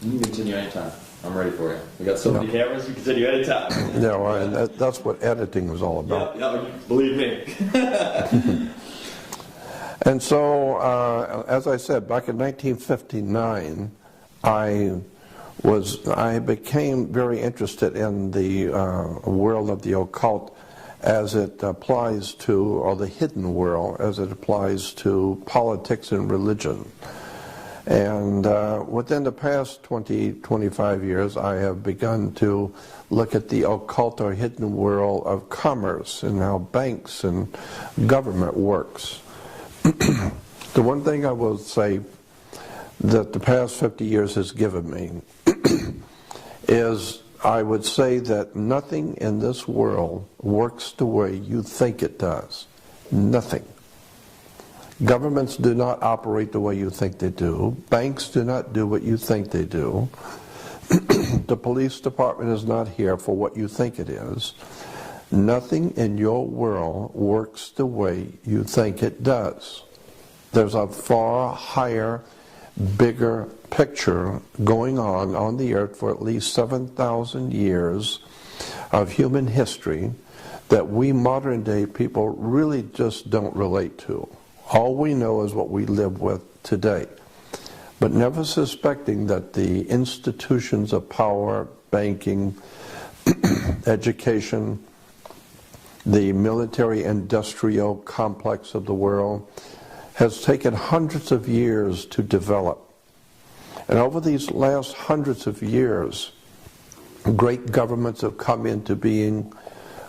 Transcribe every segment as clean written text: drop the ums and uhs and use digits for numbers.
You can continue anytime. I'm ready for you. We got so many cameras, you can continue anytime. Yeah, well, and that's what editing was all about. Yeah, believe me. And so, as I said, back in 1959, I became very interested in the world of the occult as it applies to, or the hidden world, as it applies to politics and religion. And within the past 25 years, I have begun to look at the occult or hidden world of commerce and how banks and government works. The one thing I will say that the past 50 years has given me is, I would say that nothing in this world works the way you think it does. Nothing. Governments do not operate the way you think they do. Banks do not do what you think they do. The police department is not here for what you think it is. Nothing in your world works the way you think it does. There's a far higher, bigger picture going on the earth for at least 7,000 years of human history that we modern day people really just don't relate to. All we know is what we live with today, but never suspecting that the institutions of power, banking, education, the military-industrial complex of the world has taken hundreds of years to develop. And over these last hundreds of years, great governments have come into being.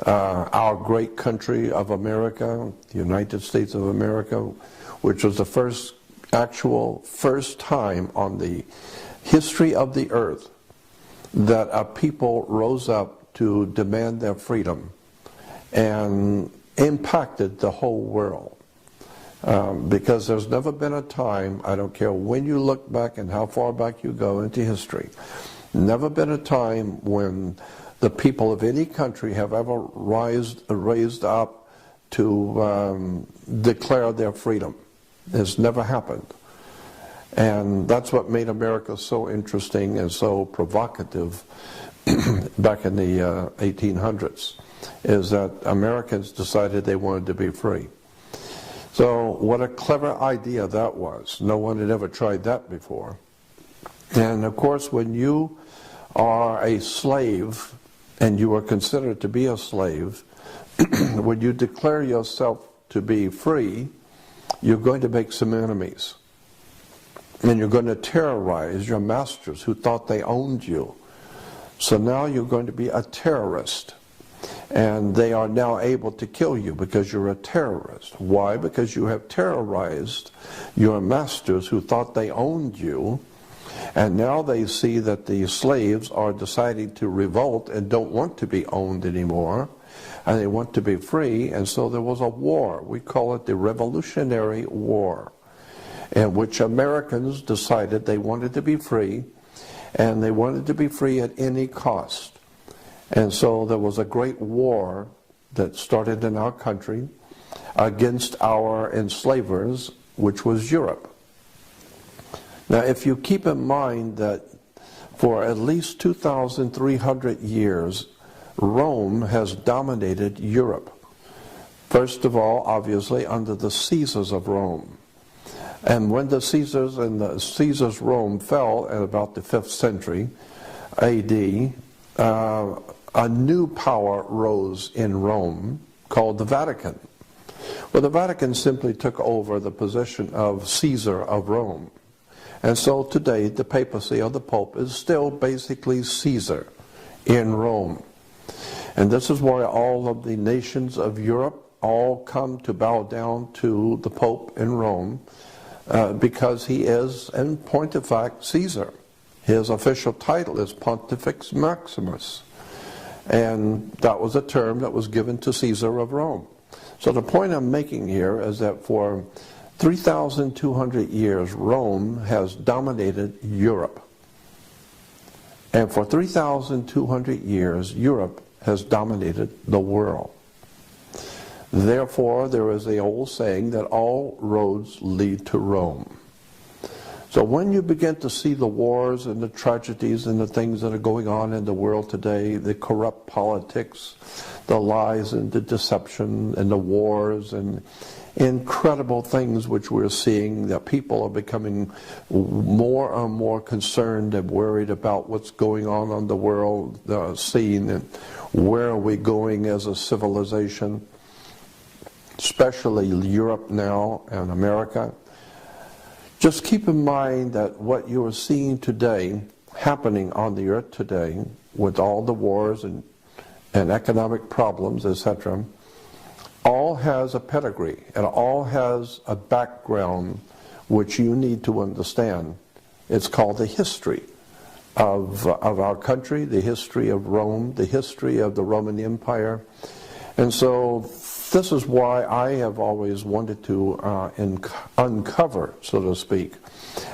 Our great country of America, the United States of America, which was the first time on the history of the earth that a people rose up to demand their freedom and impacted the whole world. Because there's never been a time, I don't care when you look back and how far back you go into history, never been a time when the people of any country have ever raised up to declare their freedom. It's never happened. And that's what made America so interesting and so provocative back in the 1800s, is that Americans decided they wanted to be free. So what a clever idea that was. No one had ever tried that before. And of course, when you are a slave, and you are considered to be a slave, when you declare yourself to be free, you're going to make some enemies. And you're going to terrorize your masters who thought they owned you. So now you're going to be a terrorist. And they are now able to kill you because you're a terrorist. Why? Because you have terrorized your masters who thought they owned you. And now they see that the slaves are deciding to revolt and don't want to be owned anymore, and they want to be free, and so there was a war. We call it the Revolutionary War, in which Americans decided they wanted to be free, and they wanted to be free at any cost. And so there was a great war that started in our country against our enslavers, which was Europe. Now, if you keep in mind that for at least 2,300 years, Rome has dominated Europe. First of all, obviously, under the Caesars of Rome. And when the Caesars Rome fell at about the 5th century AD, a new power rose in Rome called the Vatican. Well, the Vatican simply took over the position of Caesar of Rome. And so today, the papacy of the Pope is still basically Caesar in Rome. And this is why all of the nations of Europe all come to bow down to the Pope in Rome, because he is, in point of fact, Caesar. His official title is Pontifex Maximus. And that was a term that was given to Caesar of Rome. So the point I'm making here is that for 3,200 years, Rome has dominated Europe. And for 3,200 years, Europe has dominated the world. Therefore, there is the old saying that all roads lead to Rome. So when you begin to see the wars and the tragedies and the things that are going on in the world today, the corrupt politics, the lies and the deception and the wars and incredible things which we're seeing, that people are becoming more and more concerned and worried about what's going on the world scene, and where are we going as a civilization, especially Europe now and America. Just keep in mind that what you are seeing today, happening on the earth today, with all the wars and economic problems, etc., all has a pedigree, and all has a background which you need to understand. It's called the history of our country, the history of Rome, the history of the Roman Empire. And so this is why I have always wanted to uncover, so to speak,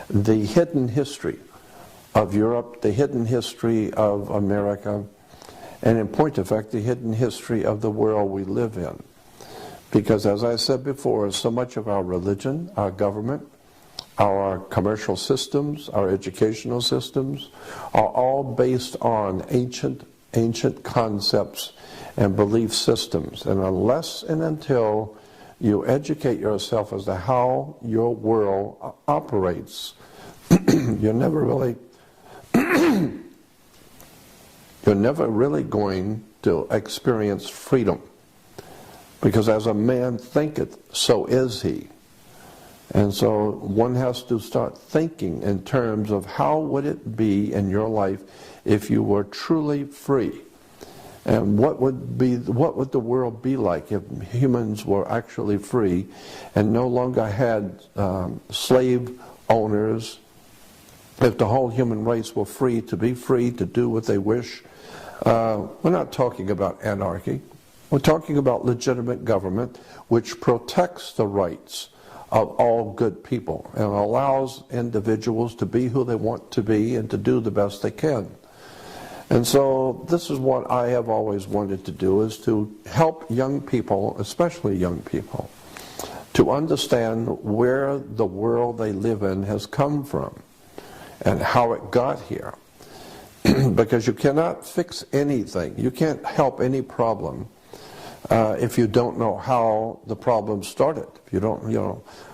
the hidden history of Europe, the hidden history of America, and in point of fact, the hidden history of the world we live in. Because as I said before, so much of our religion, our government, our commercial systems, our educational systems are all based on ancient concepts and belief systems. And unless and until you educate yourself as to how your world operates, you're never really going to experience freedom. Because as a man thinketh, so is he. And so one has to start thinking in terms of how would it be in your life if you were truly free? And what would the world be like if humans were actually free and no longer had slave owners, if the whole human race were free to do what they wish? We're not talking about anarchy. We're talking about legitimate government which protects the rights of all good people and allows individuals to be who they want to be and to do the best they can. And so this is what I have always wanted to do, is to help young people, especially young people, to understand where the world they live in has come from and how it got here. Because you cannot fix anything, you can't help any problem if you don't know how the problem started. If you don't,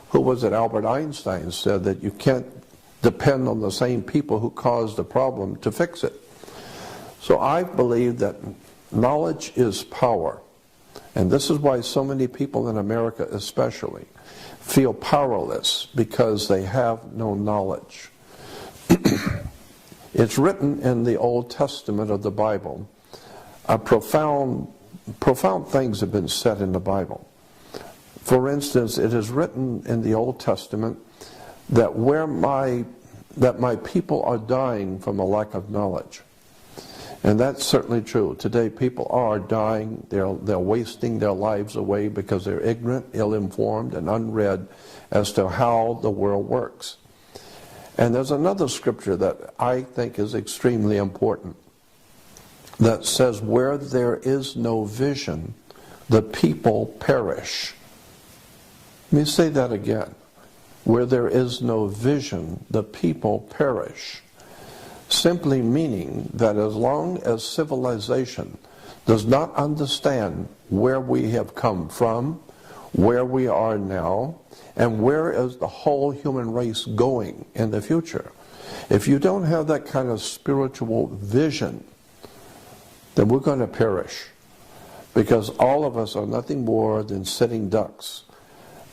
who was it? Albert Einstein said that you can't depend on the same people who caused the problem to fix it. So I believe that knowledge is power. And this is why so many people in America especially feel powerless, because they have no knowledge. It's written in the Old Testament of the Bible. Profound things have been said in the Bible. For instance, it is written in the Old Testament that my people are dying from a lack of knowledge. And that's certainly true. Today people are dying, they're wasting their lives away because they're ignorant, ill-informed, and unread as to how the world works. And there's another scripture that I think is extremely important, that says, where there is no vision, the people perish. Let me say that again. Where there is no vision, the people perish. Simply meaning that as long as civilization does not understand where we have come from, where we are now, and where is the whole human race going in the future, if you don't have that kind of spiritual vision, then we're going to perish. Because all of us are nothing more than sitting ducks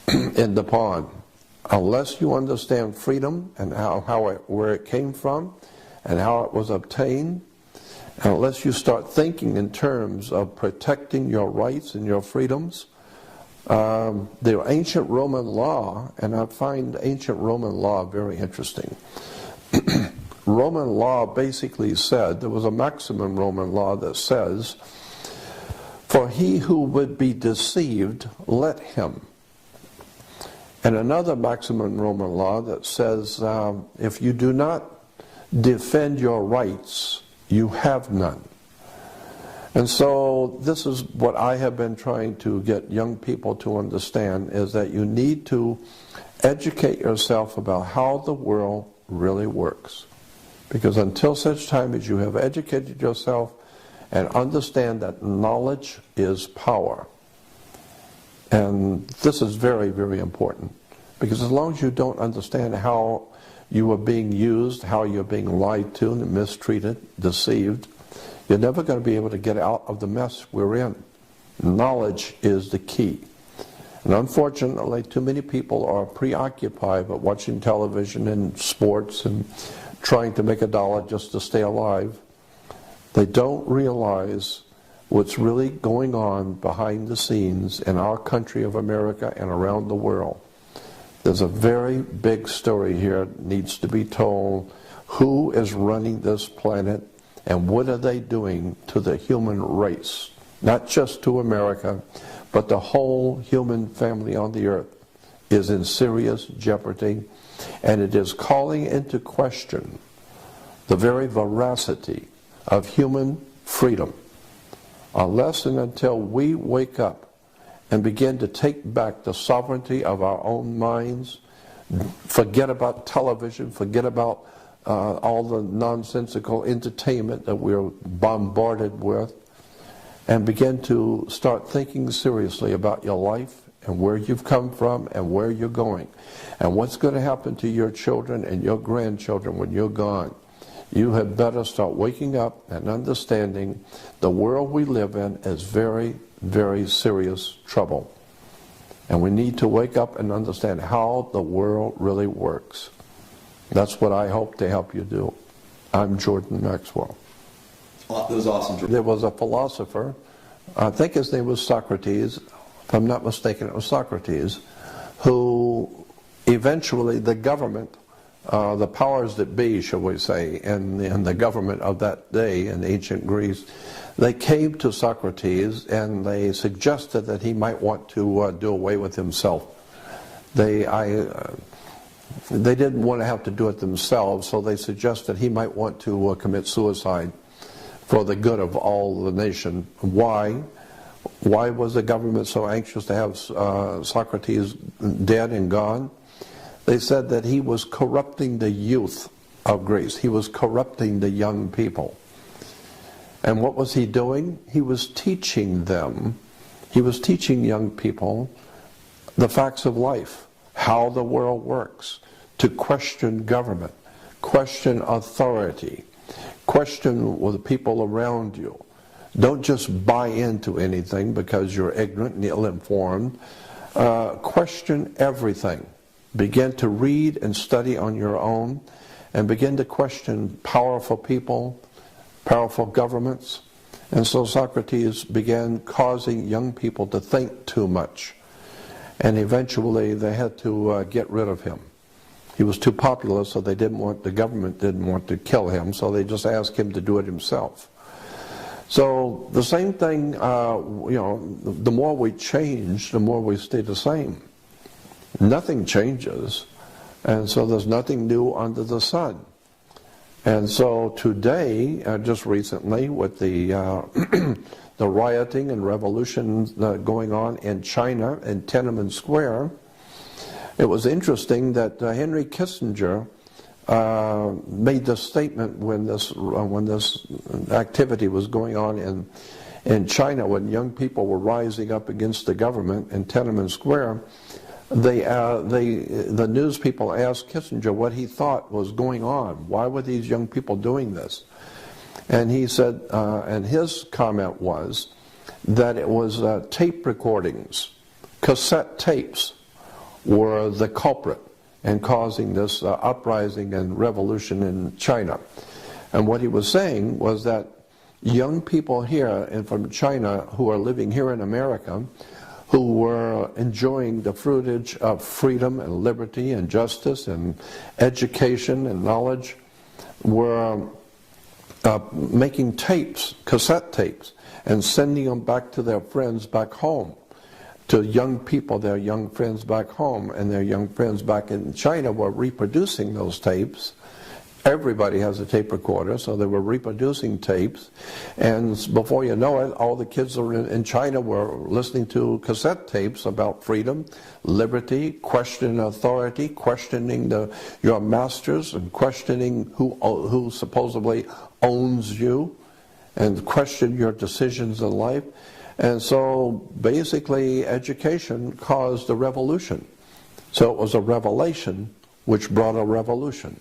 in the pond. Unless you understand freedom and where it came from and how it was obtained, and unless you start thinking in terms of protecting your rights and your freedoms, the ancient Roman law, and I find ancient Roman law very interesting. Roman law basically said, there was a maximum Roman law that says, for he who would be deceived, let him. And another maximum Roman law that says, if you do not defend your rights, you have none. And so this is what I have been trying to get young people to understand, is that you need to educate yourself about how the world really works. Because until such time as you have educated yourself and understand that knowledge is power, and this is very, very important, because as long as you don't understand how you are being used, how you're being lied to and mistreated, deceived, you're never going to be able to get out of the mess we're in. Knowledge is the key. And unfortunately, too many people are preoccupied with watching television and sports and trying to make a dollar just to stay alive. They don't realize what's really going on behind the scenes in our country of America and around the world. There's a very big story here that needs to be told. Who is running this planet and what are they doing to the human race? Not just to America, but the whole human family on the earth is in serious jeopardy, and it is calling into question the very veracity of human freedom. Unless and until we wake up and begin to take back the sovereignty of our own minds, forget about television, forget about all the nonsensical entertainment that we're bombarded with, and begin to start thinking seriously about your life and where you've come from and where you're going and what's going to happen to your children and your grandchildren when you're gone. You had better start waking up and understanding the world we live in is very, very serious trouble. And we need to wake up and understand how the world really works. That's what I hope to help you do. I'm Jordan Maxwell. That was awesome. There was a philosopher, I think his name was Socrates, if I'm not mistaken it was Socrates, who eventually the government, the powers that be, shall we say, and the government of that day in ancient Greece, they came to Socrates and they suggested that he might want to do away with himself. They didn't want to have to do it themselves, so they suggested he might want to commit suicide for the good of all the nation. Why? Why was the government so anxious to have Socrates dead and gone? They said that he was corrupting the youth of Greece. He was corrupting the young people. And what was he doing? He was teaching them, he was teaching young people the facts of life, how the world works, to question government, question authority, question with the people around you. Don't just buy into anything because you're ignorant and ill-informed. Question everything. Begin to read and study on your own and begin to question powerful people, powerful governments. And so Socrates began causing young people to think too much. And eventually they had to get rid of him. He was too popular, so the government didn't want to kill him, so they just asked him to do it himself. So the same thing, the more we change, the more we stay the same. Nothing changes, and so there's nothing new under the sun. And so today, just recently, with the the rioting and revolution going on in China in Tiananmen Square, it was interesting that Henry Kissinger made this statement when this activity was going on in China, when young people were rising up against the government in Tiananmen Square. The news people asked Kissinger what he thought was going on. Why were these young people doing this? And he said, and his comment was that it was tape recordings, cassette tapes were the culprit in causing this uprising and revolution in China. And what he was saying was that young people here and from China who are living here in America, who were enjoying the fruitage of freedom and liberty and justice and education and knowledge, were making tapes, cassette tapes, and sending them back to their friends back home, to young people, their young friends back home, and their young friends back in China were reproducing those tapes Everybody has a tape recorder, so they were reproducing tapes, and before you know it, all the kids in China were listening to cassette tapes about freedom, liberty, questioning authority, questioning your masters, and questioning who supposedly owns you, and question your decisions in life. And so basically education caused a revolution. So it was a revelation which brought a revolution.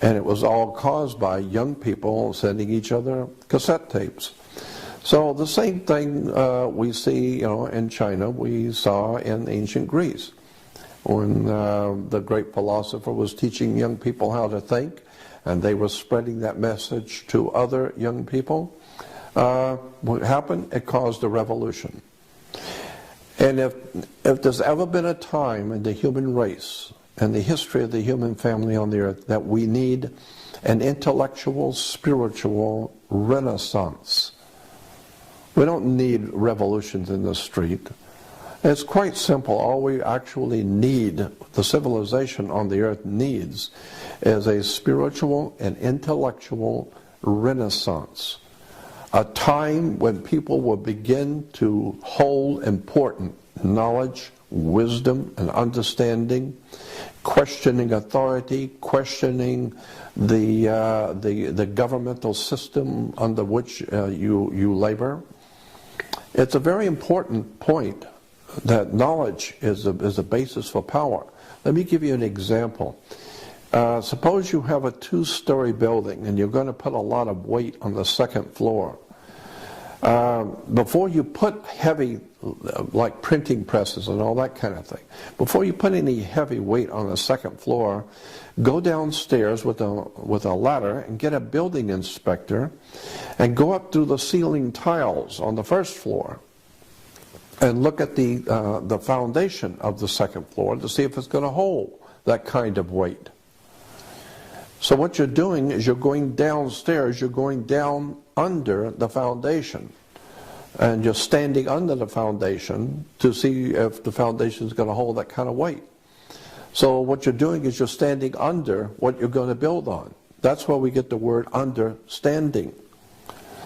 And it was all caused by young people sending each other cassette tapes. So the same thing we see, in China, we saw in ancient Greece, when the great philosopher was teaching young people how to think, and they were spreading that message to other young people. What happened? It caused a revolution. And if there's ever been a time in the human race and the history of the human family on the earth that we need an intellectual, spiritual renaissance. We don't need revolutions in the street. It's quite simple. All we actually need, the civilization on the earth needs, is a spiritual and intellectual renaissance. A time when people will begin to hold important knowledge, wisdom, and understanding, questioning authority, questioning the governmental system under which you labor. It's a very important point that knowledge is a basis for power. Let me give you an example. Suppose you have a two-story building and you're going to put a lot of weight on the second floor. Before you put heavy, like printing presses and all that kind of thing, before you put any heavy weight on the second floor, go downstairs with a ladder and get a building inspector and go up through the ceiling tiles on the first floor and look at the foundation of the second floor to see if it's going to hold that kind of weight. So what you're doing is you're going downstairs, you're going down under the foundation, and you're standing under the foundation to see if the foundation is going to hold that kind of weight. So what you're doing is you're standing under what you're going to build on. That's where we get the word understanding.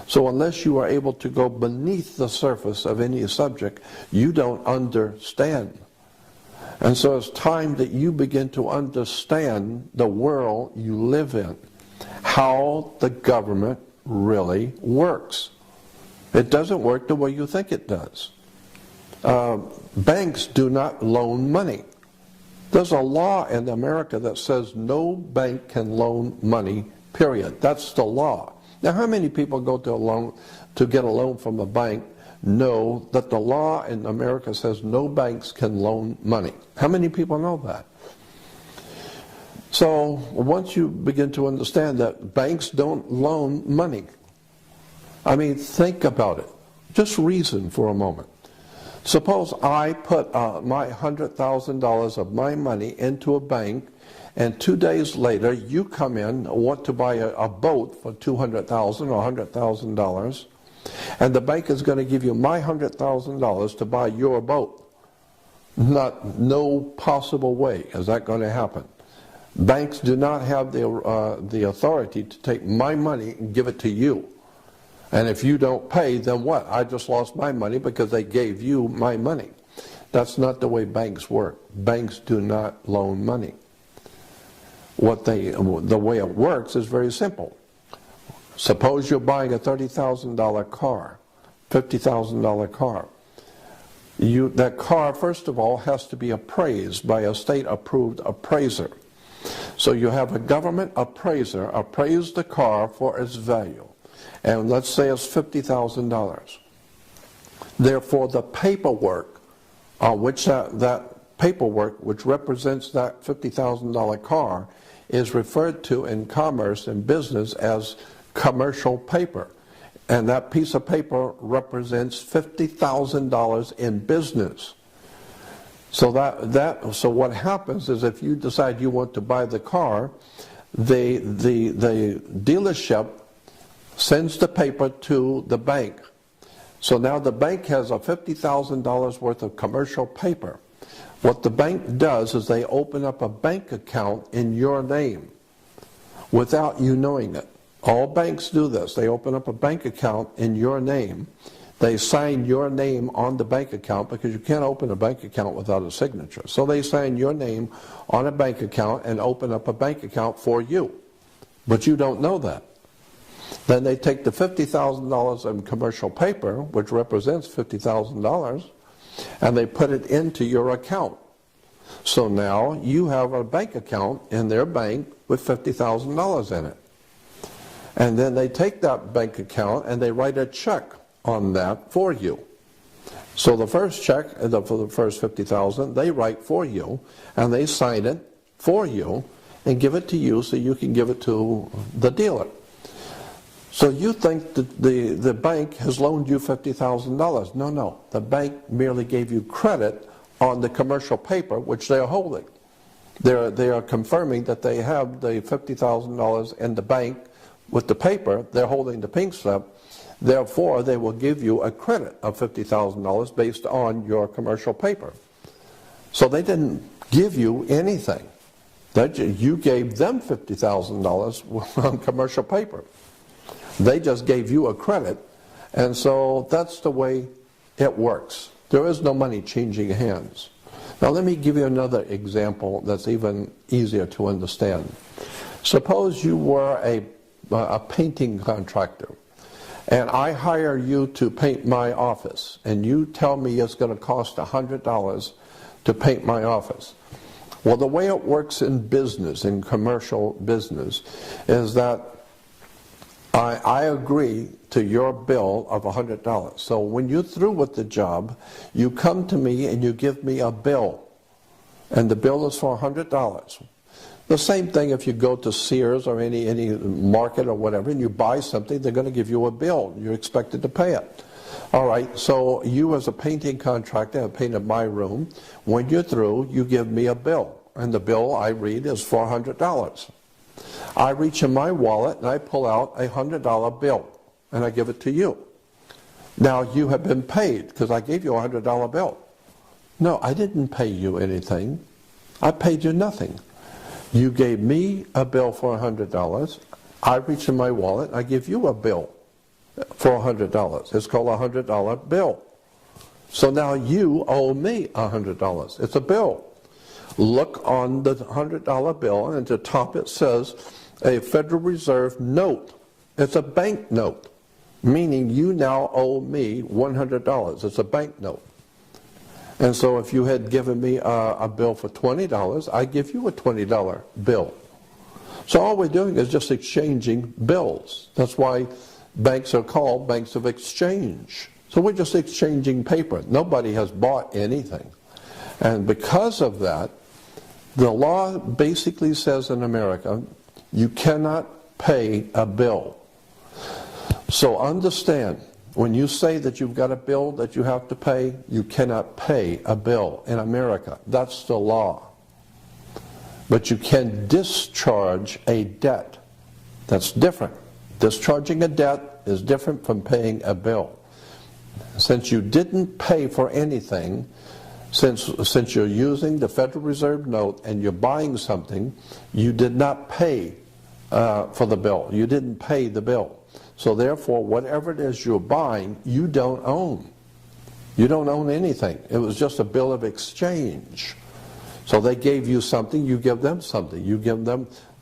So unless you are able to go beneath the surface of any subject, you don't understand. And so it's time that you begin to understand the world you live in, how the government really works. It doesn't work the way you think it does. Banks do not loan money. There's a law in America that says no bank can loan money, period. That's the law. Now, how many people go to get a loan from a bank know that the law in America says no banks can loan money? How many people know that? So once you begin to understand that banks don't loan money, I mean, think about it. Just reason for a moment. Suppose I put my $100,000 of my money into a bank, and 2 days later you come in and want to buy a boat for $200,000 or $100,000, and the bank is going to give you my $100,000 to buy your boat. No possible way is that going to happen. Banks do not have the authority to take my money and give it to you. And if you don't pay, then what? I just lost my money because they gave you my money. That's not the way banks work. Banks do not loan money. The way it works is very simple. Suppose you're buying a $30,000 car, $50,000 car. That car, first of all, has to be appraised by a state-approved appraiser. So you have a government appraiser appraise the car for its value. And let's say it's $50,000. Therefore, the paperwork on which that paperwork which represents that $50,000 car is referred to in commerce and business as commercial paper. And that piece of paper represents $50,000 in business. So so what happens is if you decide you want to buy the car, the dealership sends the paper to the bank. So now the bank has a $50,000 worth of commercial paper. What the bank does is they open up a bank account in your name. without you knowing it. All banks do this. They open up a bank account in your name. They sign your name on the bank account because you can't open a bank account without a signature. So they sign your name on a bank account and open up a bank account for you. But you don't know that. Then they take the $50,000 in commercial paper, which represents $50,000, and they put it into your account. So now you have a bank account in their bank with $50,000 in it. And then they take that bank account and they write a check on that for you. So the first check for the first $50,000 they write for you, and they sign it for you and give it to you so you can give it to the dealer. So you think that the bank has loaned you $50,000. No. The bank merely gave you credit on the commercial paper which they are holding. They are confirming that they have the $50,000 in the bank with the paper. They're holding the pink slip. Therefore, they will give you a credit of $50,000 based on your commercial paper. So they didn't give you anything. You gave them $50,000 on commercial paper. They just gave you a credit, and so that's the way it works. There is no money changing hands. Now let me give you another example that's even easier to understand. Suppose you were a painting contractor, and I hire you to paint my office, and you tell me it's going to cost $100 to paint my office. Well, the way it works in business, in commercial business, is that I agree to your bill of $100. So when you're through with the job, you come to me and you give me a bill. And the bill is for $100. The same thing if you go to Sears or any market or whatever, and you buy something, they're going to give you a bill. You're expected to pay it. All right, so you as a painting contractor have painted my room. When you're through, you give me a bill. And the bill I read is $400. I reach in my wallet and I pull out a $100 bill and I give it to you. Now you have been paid because I gave you a $100 bill. No, I didn't pay you anything. I paid you nothing. You gave me a bill for $100. I reach in my wallet and I give you a bill for $100. It's called a $100 bill. So now you owe me $100. It's a bill. Look on the $100 bill, and at the top it says a Federal Reserve note. It's a bank note, meaning you now owe me $100. It's a bank note. And so if you had given me a bill for $20, I give you a $20 bill. So all we're doing is just exchanging bills. That's why banks are called banks of exchange. So we're just exchanging paper. Nobody has bought anything. And because of that, the law basically says in America, you cannot pay a bill. So understand, when you say that you've got a bill that you have to pay, you cannot pay a bill in America. That's the law. But you can discharge a debt. That's different. Discharging a debt is different from paying a bill. Since you didn't pay for anything, since you're using the Federal Reserve note and you're buying something, you did not pay for the bill. You didn't pay the bill. So therefore, whatever it is you're buying, you don't own. You don't own anything. It was just a bill of exchange. So they gave you something, you give them something.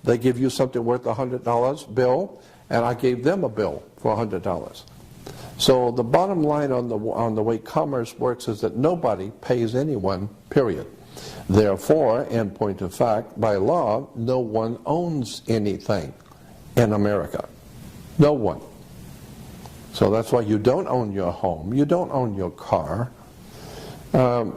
They give you something worth $100 bill, and I gave them a bill for $100. So the bottom line on the way commerce works is that nobody pays anyone, period. Therefore, in point of fact, by law, no one owns anything in America. No one. So that's why you don't own your home. You don't own your car. And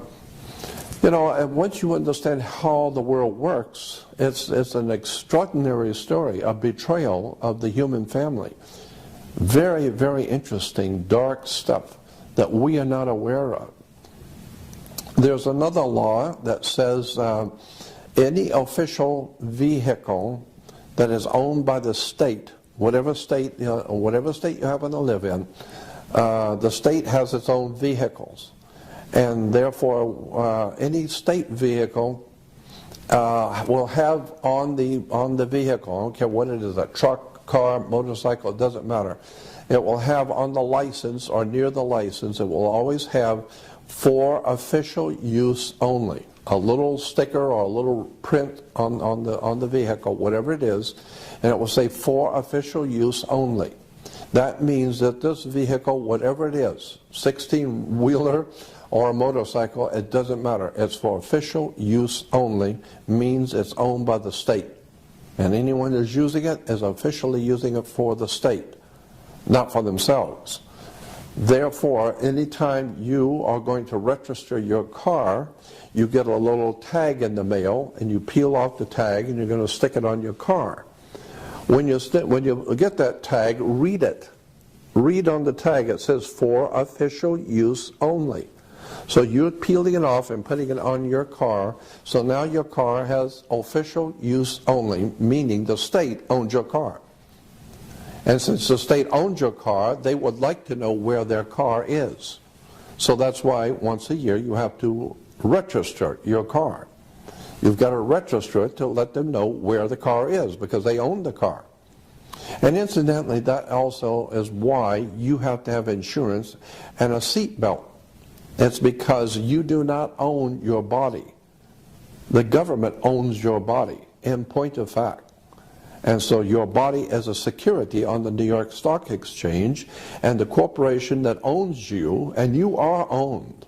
once you understand how the world works, it's an extraordinary story, a betrayal of the human family. Very, very interesting, dark stuff that we are not aware of. There's another law that says any official vehicle that is owned by the state, whatever state you happen to live in, the state has its own vehicles. And therefore, any state vehicle will have on the vehicle, I don't care what it is, a truck, car, motorcycle, it doesn't matter. It will have on the license or near the license, it will always have for official use only. A little sticker or a little print on the vehicle, whatever it is, and it will say for official use only. That means that this vehicle, whatever it is, 16-wheeler or a motorcycle, it doesn't matter. It's for official use only, means it's owned by the state. And anyone who's using it is officially using it for the state, not for themselves. Therefore, anytime you are going to register your car, you get a little tag in the mail, and you peel off the tag, and you're going to stick it on your car. When you get that tag, read it. Read on the tag, it says for official use only. So you're peeling it off and putting it on your car, so now your car has official use only, meaning the state owns your car. And since the state owns your car, they would like to know where their car is. So that's why once a year you have to register your car. You've got to register it to let them know where the car is, because they own the car. And incidentally, that also is why you have to have insurance and a seat belt. It's because you do not own your body. The government owns your body, in point of fact. And so your body is a security on the New York Stock Exchange, and the corporation that owns you, and you are owned.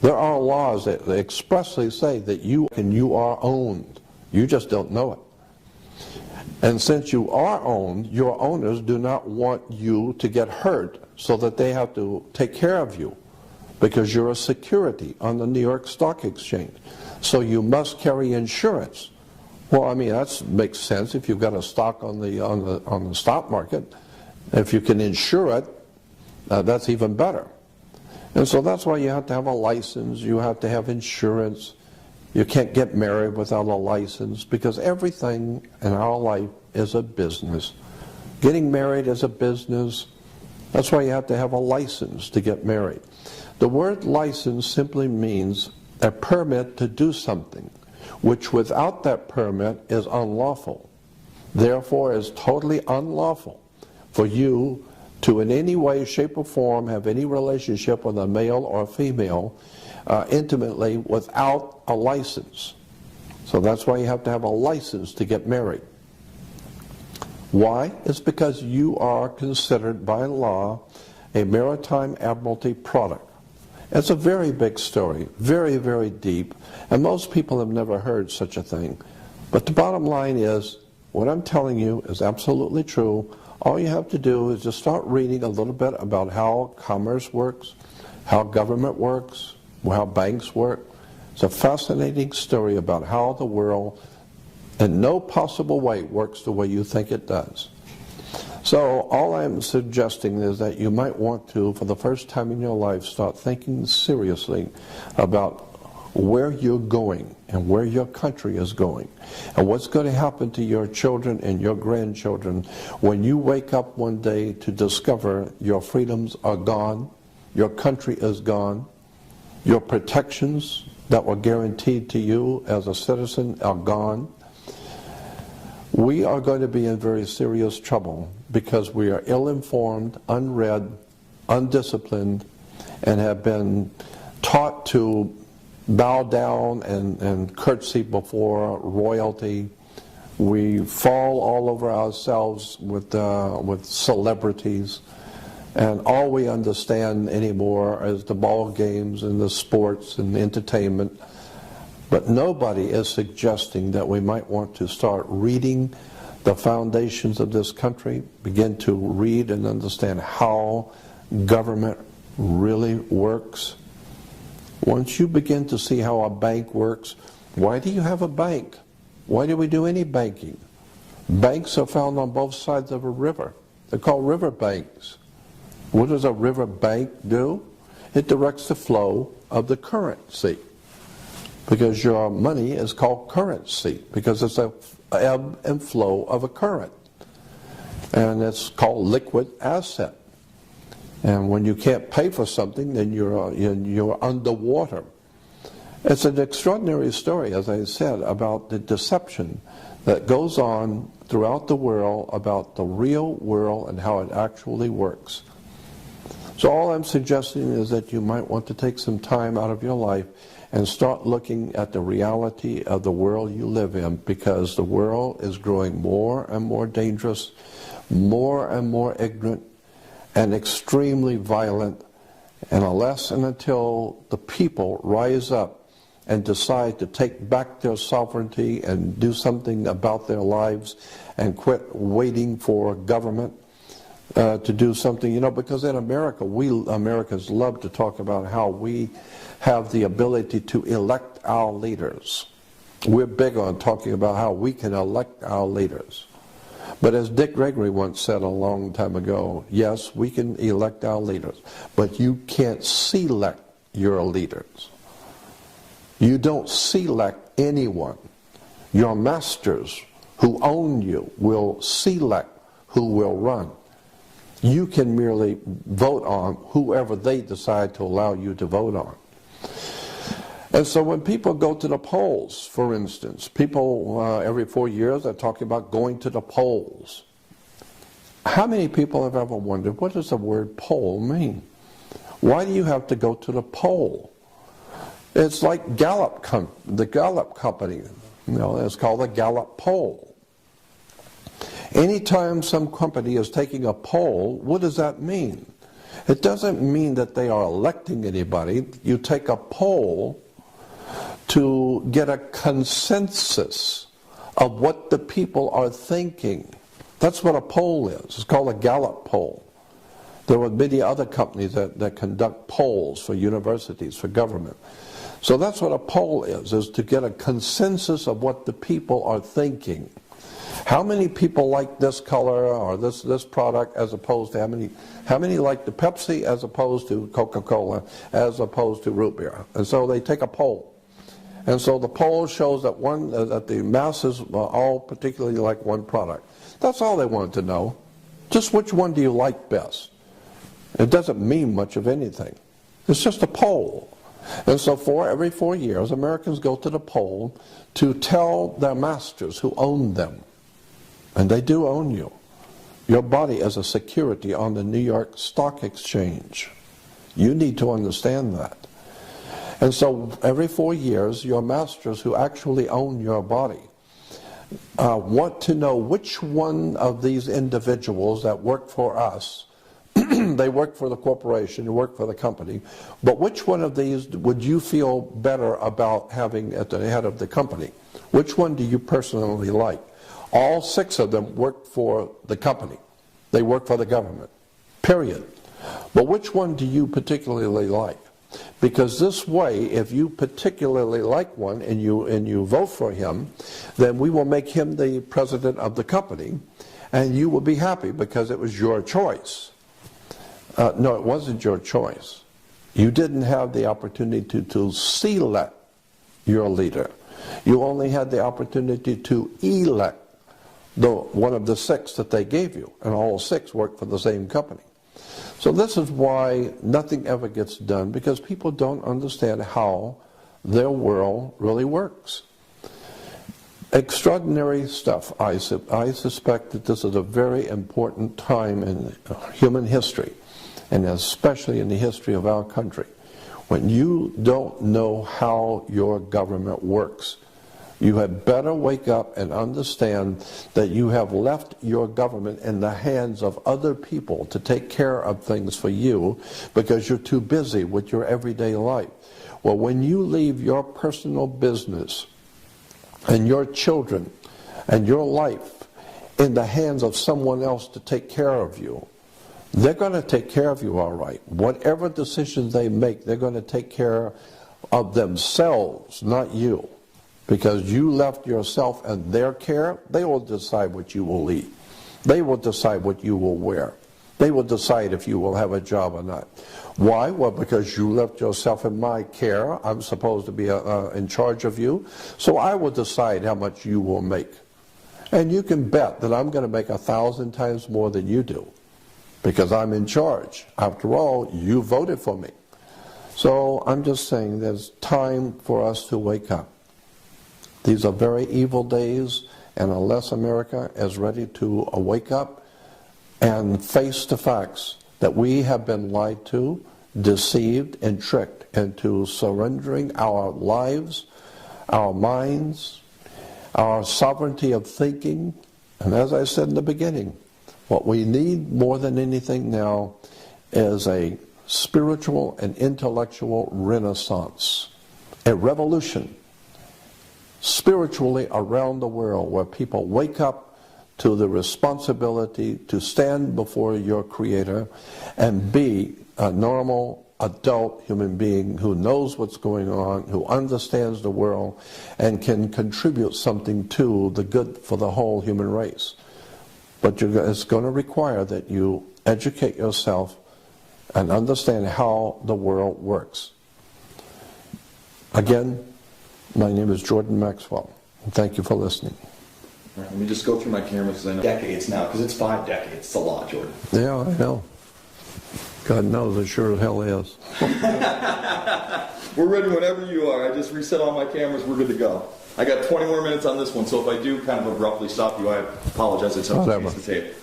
There are laws that expressly say that you are owned. You just don't know it. And since you are owned, your owners do not want you to get hurt, so that they have to take care of you, because you're a security on the New York Stock Exchange. So you must carry insurance. Well, I mean, that makes sense if you've got a stock on the stock market. If you can insure it, that's even better. And so that's why you have to have a license, you have to have insurance. You can't get married without a license, because everything in our life is a business. Getting married is a business. That's why you have to have a license to get married. The word license simply means a permit to do something, which without that permit is unlawful. Therefore, is totally unlawful for you to in any way, shape, or form have any relationship with a male or a female intimately without a license. So that's why you have to have a license to get married. Why? It's because you are considered by law a maritime admiralty product. It's a very big story, very, very deep, and most people have never heard such a thing. But the bottom line is, what I'm telling you is absolutely true. All you have to do is just start reading a little bit about how commerce works, how government works, how banks work. It's a fascinating story about how the world in no possible way works the way you think it does. So all I'm suggesting is that you might want to, for the first time in your life, start thinking seriously about where you're going and where your country is going, and what's going to happen to your children and your grandchildren when you wake up one day to discover your freedoms are gone, your country is gone, your protections that were guaranteed to you as a citizen are gone. We are going to be in very serious trouble because we are ill-informed, unread, undisciplined, and have been taught to bow down and curtsy before royalty. We fall all over ourselves with celebrities, and all we understand anymore is the ball games and the sports and the entertainment. But nobody is suggesting that we might want to start reading the foundations of this country, begin to read and understand how government really works. Once you begin to see how a bank works, why do you have a bank? Why do we do any banking? Banks are found on both sides of a river. They're called river banks. What does a river bank do? It directs the flow of the currency, because your money is called currency, because it's a ebb and flow of a current, and it's called liquid asset. And when you can't pay for something, then you're underwater. It's an extraordinary story, as I said, about the deception that goes on throughout the world about the real world and how it actually works. So all I'm suggesting is that you might want to take some time out of your life and start looking at the reality of the world you live in, because the world is growing more and more dangerous, more and more ignorant, and extremely violent. And unless and until the people rise up and decide to take back their sovereignty and do something about their lives and quit waiting for government to do something, you know, because in America, we Americans love to talk about how we have the ability to elect our leaders. We're big on talking about how we can elect our leaders. But as Dick Gregory once said a long time ago, yes, we can elect our leaders, but you can't select your leaders. You don't select anyone. Your masters who own you will select who will run. You can merely vote on whoever they decide to allow you to vote on. And so when people go to the polls, for instance, people every 4 years are talking about going to the polls. How many people have ever wondered, what does the word poll mean? Why do you have to go to the poll? It's like Gallup, the Gallup company, you know, it's called the Gallup poll. Anytime some company is taking a poll, what does that mean? It doesn't mean that they are electing anybody. You take a poll to get a consensus of what the people are thinking. That's what a poll is. It's called a Gallup poll. There are many other companies that conduct polls for universities, for government. So that's what a poll is to get a consensus of what the people are thinking. How many people like this color or this product as opposed to how many like the Pepsi as opposed to Coca-Cola as opposed to root beer? And so they take a poll. And so the poll shows that that the masses all particularly like one product. That's all they wanted to know. Just which one do you like best? It doesn't mean much of anything. It's just a poll. And so every 4 years, Americans go to the poll to tell their masters who own them. And they do own you. Your body is a security on the New York Stock Exchange. You need to understand that. And so every 4 years, your masters who actually own your body want to know which one of these individuals that work for us, they work for the corporation, you work for the company, but which one of these would you feel better about having at the head of the company? Which one do you personally like? All 6 of them work for the company. They work for the government, period. But which one do you particularly like? Because this way, if you particularly like one and you vote for him, then we will make him the president of the company, and you will be happy because it was your choice. No, it wasn't your choice. You didn't have the opportunity to select your leader. You only had the opportunity to elect one of the 6 that they gave you, and all 6 work for the same company. So this is why nothing ever gets done, because people don't understand how their world really works. Extraordinary stuff. I suspect that this is a very important time in human history, and especially in the history of our country, when you don't know how your government works. You had better wake up and understand that you have left your government in the hands of other people to take care of things for you because you're too busy with your everyday life. Well, when you leave your personal business and your children and your life in the hands of someone else to take care of you, they're going to take care of you all right. Whatever decisions they make, they're going to take care of themselves, not you. Because you left yourself in their care, they will decide what you will eat. They will decide what you will wear. They will decide if you will have a job or not. Why? Well, because you left yourself in my care. I'm supposed to be in charge of you. So I will decide how much you will make. And you can bet that I'm going to make 1,000 times more than you do. Because I'm in charge. After all, you voted for me. So I'm just saying there's time for us to wake up. These are very evil days, and unless America is ready to wake up and face the facts that we have been lied to, deceived, and tricked into surrendering our lives, our minds, our sovereignty of thinking, and as I said in the beginning, what we need more than anything now is a spiritual and intellectual renaissance, a revolution spiritually around the world where people wake up to the responsibility to stand before your Creator and be a normal adult human being who knows what's going on, who understands the world, and can contribute something to the good for the whole human race. But it's going to require that you educate yourself and understand how the world works. Again, my name is Jordan Maxwell, and thank you for listening. All right, let me just go through my camera because I know decades now, because it's 5 decades. It's a lot, Jordan. Yeah, I know. God knows, it sure as hell is. We're ready whenever you are. I just reset all my cameras. We're good to go. I got 20 more minutes on this one, so if I do kind of abruptly stop you, I apologize. It's up to change the tape.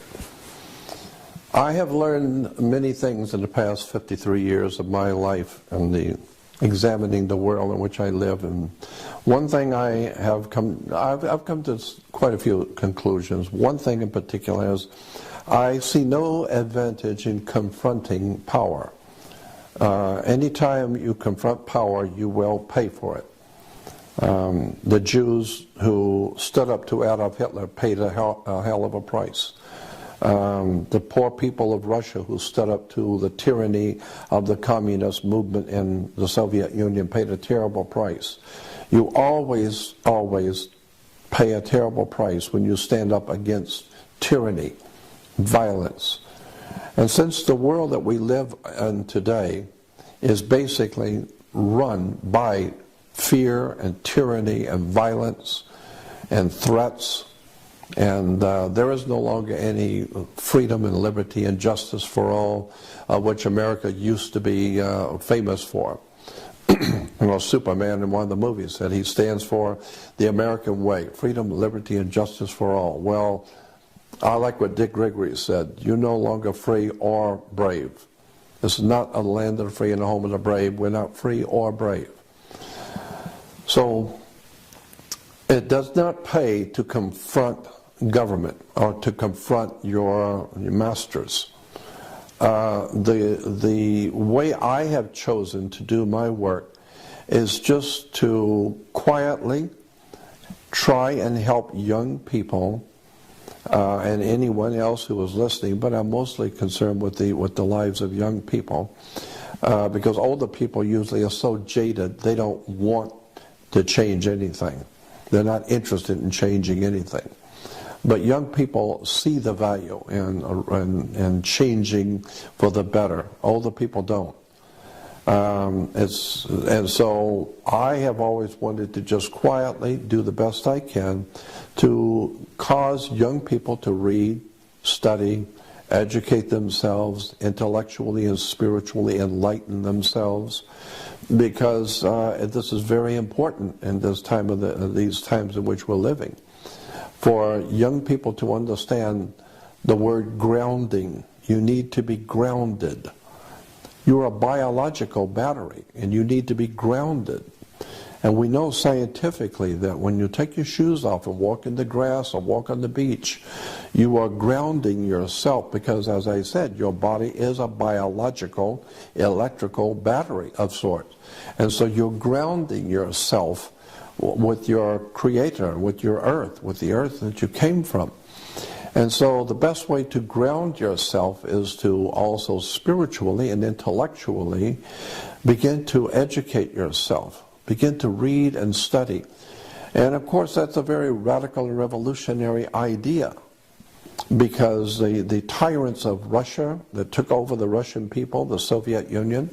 I have learned many things in the past 53 years of my life and examining the world in which I live. And one thing I've come to quite a few conclusions. One thing in particular is I see no advantage in confronting power. Anytime you confront power, you will pay for it. The Jews who stood up to Adolf Hitler paid a hell of a price. The poor people of Russia who stood up to the tyranny of the communist movement in the Soviet Union paid a terrible price. You always pay a terrible price when you stand up against tyranny, violence. And since the world that we live in today is basically run by fear and tyranny and violence and threats, and there is no longer any freedom and liberty and justice for all, which America used to be famous for. You know, Superman in one of the movies said he stands for the American way, freedom, liberty, and justice for all. Well, I like what Dick Gregory said. You're no longer free or brave. This is not a land of the free and a home of the brave. We're not free or brave. So it does not pay to confront government or to confront your masters. The way I have chosen to do my work is just to quietly try and help young people and anyone else who is listening, but I'm mostly concerned with the lives of young people, because older people usually are so jaded they don't want to change anything. They're not interested in changing anything. But young people see the value in changing for the better. Older people don't. And so I have always wanted to just quietly do the best I can to cause young people to read, study, educate themselves, intellectually and spiritually enlighten themselves, because this is very important in this time of these times in which we're living. For young people to understand the word grounding, you need to be grounded. You're a biological battery, and you need to be grounded. And we know scientifically that when you take your shoes off and walk in the grass or walk on the beach, you are grounding yourself because, as I said, your body is a biological, electrical battery of sorts. And so you're grounding yourself with your Creator, with your earth, with the earth that you came from. And so the best way to ground yourself is to also spiritually and intellectually begin to educate yourself. Begin to read and study. And of course that's a very radical and revolutionary idea, because the tyrants of Russia that took over the Russian people, the Soviet Union,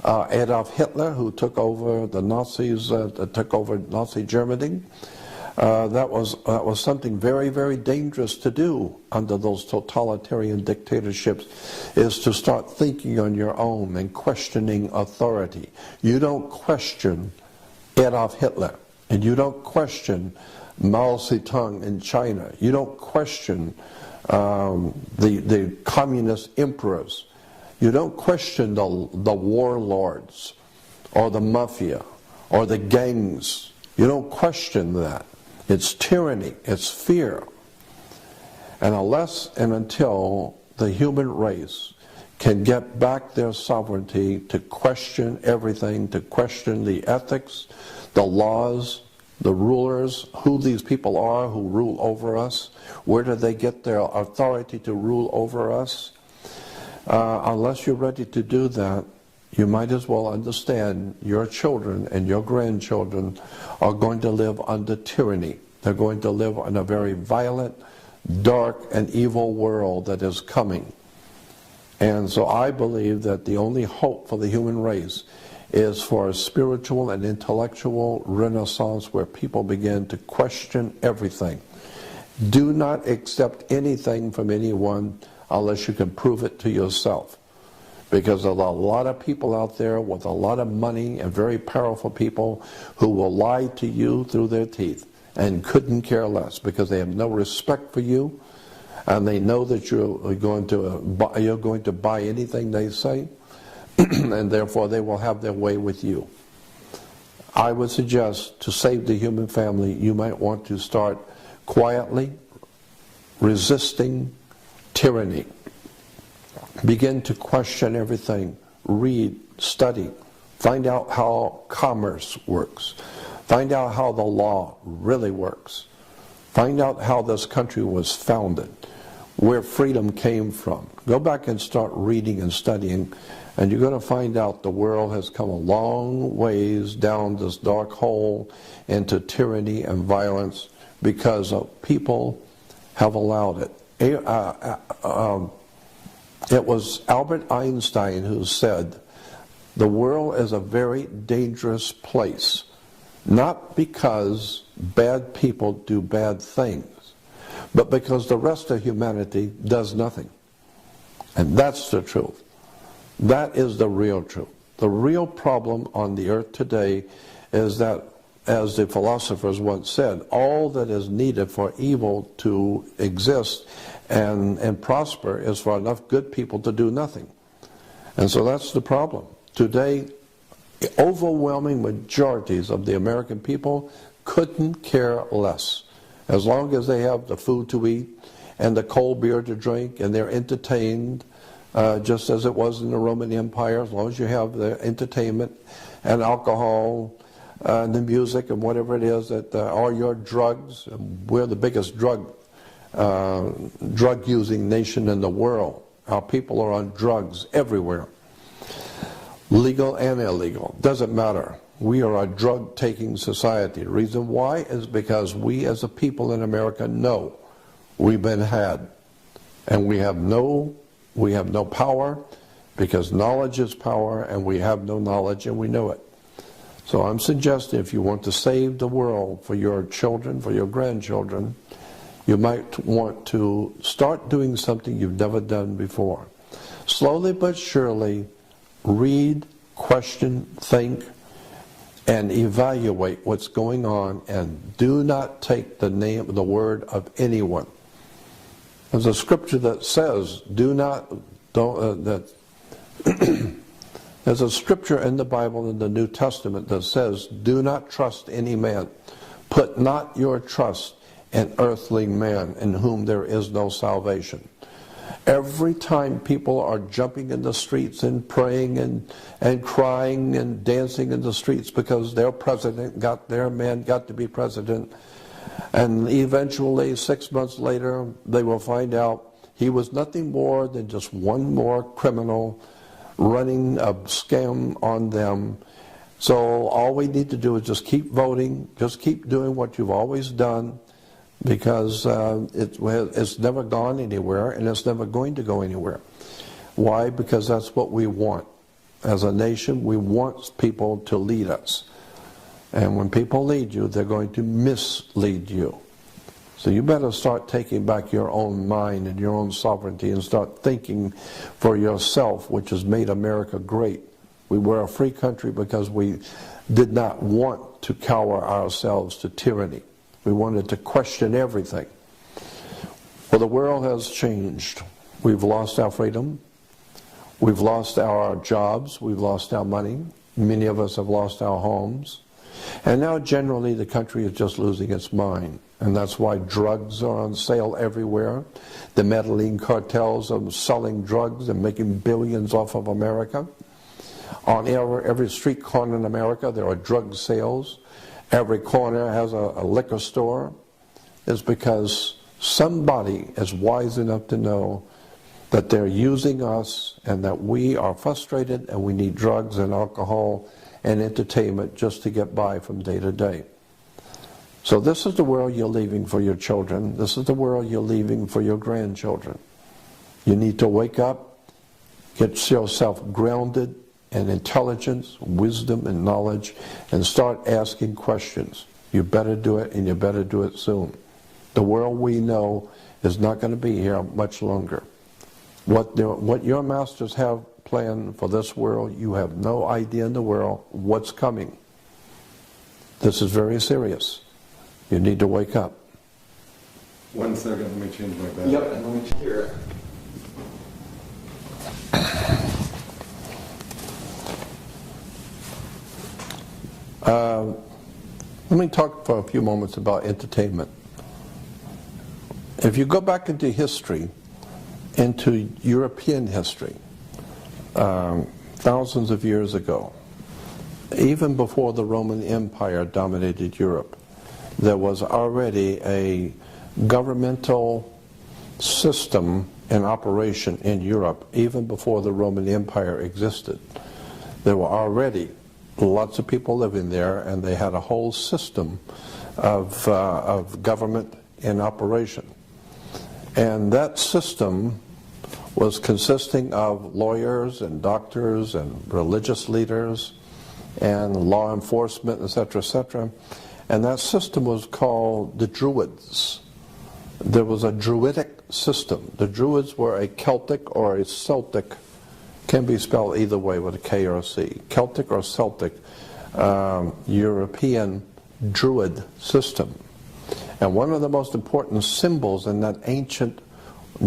Adolf Hitler, who took over the Nazis, took over Nazi Germany, That was something very, very dangerous to do under those totalitarian dictatorships, is to start thinking on your own and questioning authority. You don't question Adolf Hitler, and you don't question Mao Zedong in China. You don't question the communist emperors. You don't question the warlords or the mafia or the gangs. You don't question that. It's tyranny. It's fear. And unless and until the human race can get back their sovereignty to question everything, to question the ethics, the laws, the rulers, who these people are who rule over us, where do they get their authority to rule over us? Unless you're ready to do that, you might as well understand your children and your grandchildren are going to live under tyranny. They're going to live in a very violent, dark, and evil world that is coming. And so I believe that the only hope for the human race is for a spiritual and intellectual renaissance where people begin to question everything. Do not accept anything from anyone unless you can prove it to yourself. Because there's a lot of people out there with a lot of money and very powerful people who will lie to you through their teeth and couldn't care less because they have no respect for you and they know that you're going to buy anything they say and therefore they will have their way with you. I would suggest to save the human family, you might want to start quietly resisting tyranny. Begin to question everything. Read, study, find out how commerce works. Find out how the law really works. Find out how this country was founded, where freedom came from. Go back and start reading and studying, and you're going to find out the world has come a long ways down this dark hole into tyranny and violence because people have allowed it. It was Albert Einstein who said, the world is a very dangerous place, not because bad people do bad things, but because the rest of humanity does nothing. And that's the truth. That is the real truth. The real problem on the earth today is that, as the philosophers once said, all that is needed for evil to exist and prosper is for enough good people to do nothing. And so that's the problem. Today, overwhelming majorities of the American people couldn't care less. As long as they have the food to eat and the cold beer to drink and they're entertained, just as it was in the Roman Empire, as long as you have the entertainment and alcohol and the music and whatever it is, that all your drugs, we're the biggest drug-using nation in the world. Our people are on drugs everywhere. Legal and illegal, doesn't matter. We are a drug-taking society. The reason why is because we as a people in America know we've been had. And we have no power because knowledge is power, and we have no knowledge and we know it. So I'm suggesting if you want to save the world for your children, for your grandchildren, you might want to start doing something you've never done before. Slowly but surely, read, question, think, and evaluate what's going on, and do not take the word of anyone. There's a scripture that says, there's a scripture in the Bible in the New Testament that says, do not trust any man. Put not your trust in earthly man, in whom there is no salvation. Every time people are jumping in the streets and praying and crying and dancing in the streets because their man got to be president, and eventually 6 months later they will find out he was nothing more than just one more criminal running a scam on them. So all we need to do is just keep voting, just keep doing what you've always done, because it's never gone anywhere, and it's never going to go anywhere. Why? Because that's what we want. As a nation, we want people to lead us. And when people lead you, they're going to mislead you. So you better start taking back your own mind and your own sovereignty and start thinking for yourself, which has made America great. We were a free country because we did not want to cower ourselves to tyranny. We wanted to question everything. Well, the world has changed. We've lost our freedom. We've lost our jobs. We've lost our money. Many of us have lost our homes. And now generally the country is just losing its mind. And that's why drugs are on sale everywhere. The Medellin cartels are selling drugs and making billions off of America. On every street corner in America there are drug sales. Every corner has a liquor store. It's because somebody is wise enough to know that they're using us and that we are frustrated and we need drugs and alcohol and entertainment just to get by from day to day. So this is the world you're leaving for your children. This is the world you're leaving for your grandchildren. You need to wake up, get yourself grounded in intelligence, wisdom, and knowledge, and start asking questions. You better do it, and you better do it soon. The world we know is not going to be here much longer. What your masters have planned for this world, you have no idea in the world what's coming. This is very serious. You need to wake up. 1 second, let me change my battery. Yep, and let me hear it. Let me talk for a few moments about entertainment. If you go back into history, into European history, thousands of years ago, even before the Roman Empire dominated Europe, there was already a governmental system in operation in Europe, even before the Roman Empire existed. There were already lots of people living there, and they had a whole system of government in operation. And that system was consisting of lawyers and doctors and religious leaders and law enforcement, etc., etc. And that system was called the Druids. There was a Druidic system. The Druids were a Celtic or a Celtic, can be spelled either way with a K or a C, Celtic or Celtic European Druid system. And one of the most important symbols in that ancient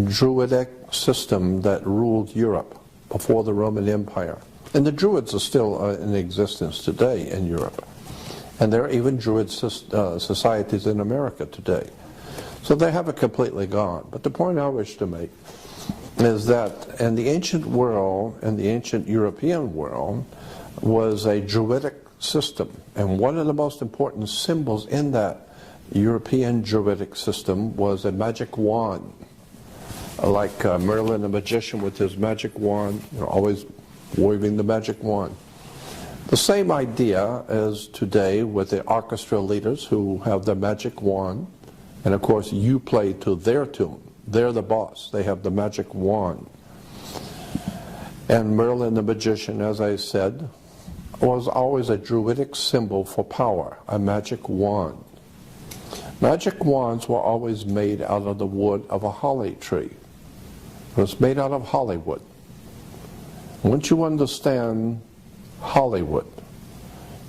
Druidic system that ruled Europe before the Roman Empire, and the Druids are still in existence today in Europe, and there are even Druid societies in America today. So they haven't completely gone. But the point I wish to make is that in the ancient world, in the ancient European world, was a Druidic system. And one of the most important symbols in that European Druidic system was a magic wand. Like Merlin the magician with his magic wand, always waving the magic wand. The same idea as today with the orchestra leaders who have the magic wand, and of course you play to their tune. They're the boss. They have the magic wand. And Merlin the magician, as I said, was always a Druidic symbol for power, a magic wand. Magic wands were always made out of the wood of a holly tree. It was made out of Hollywood. Once you understand Hollywood,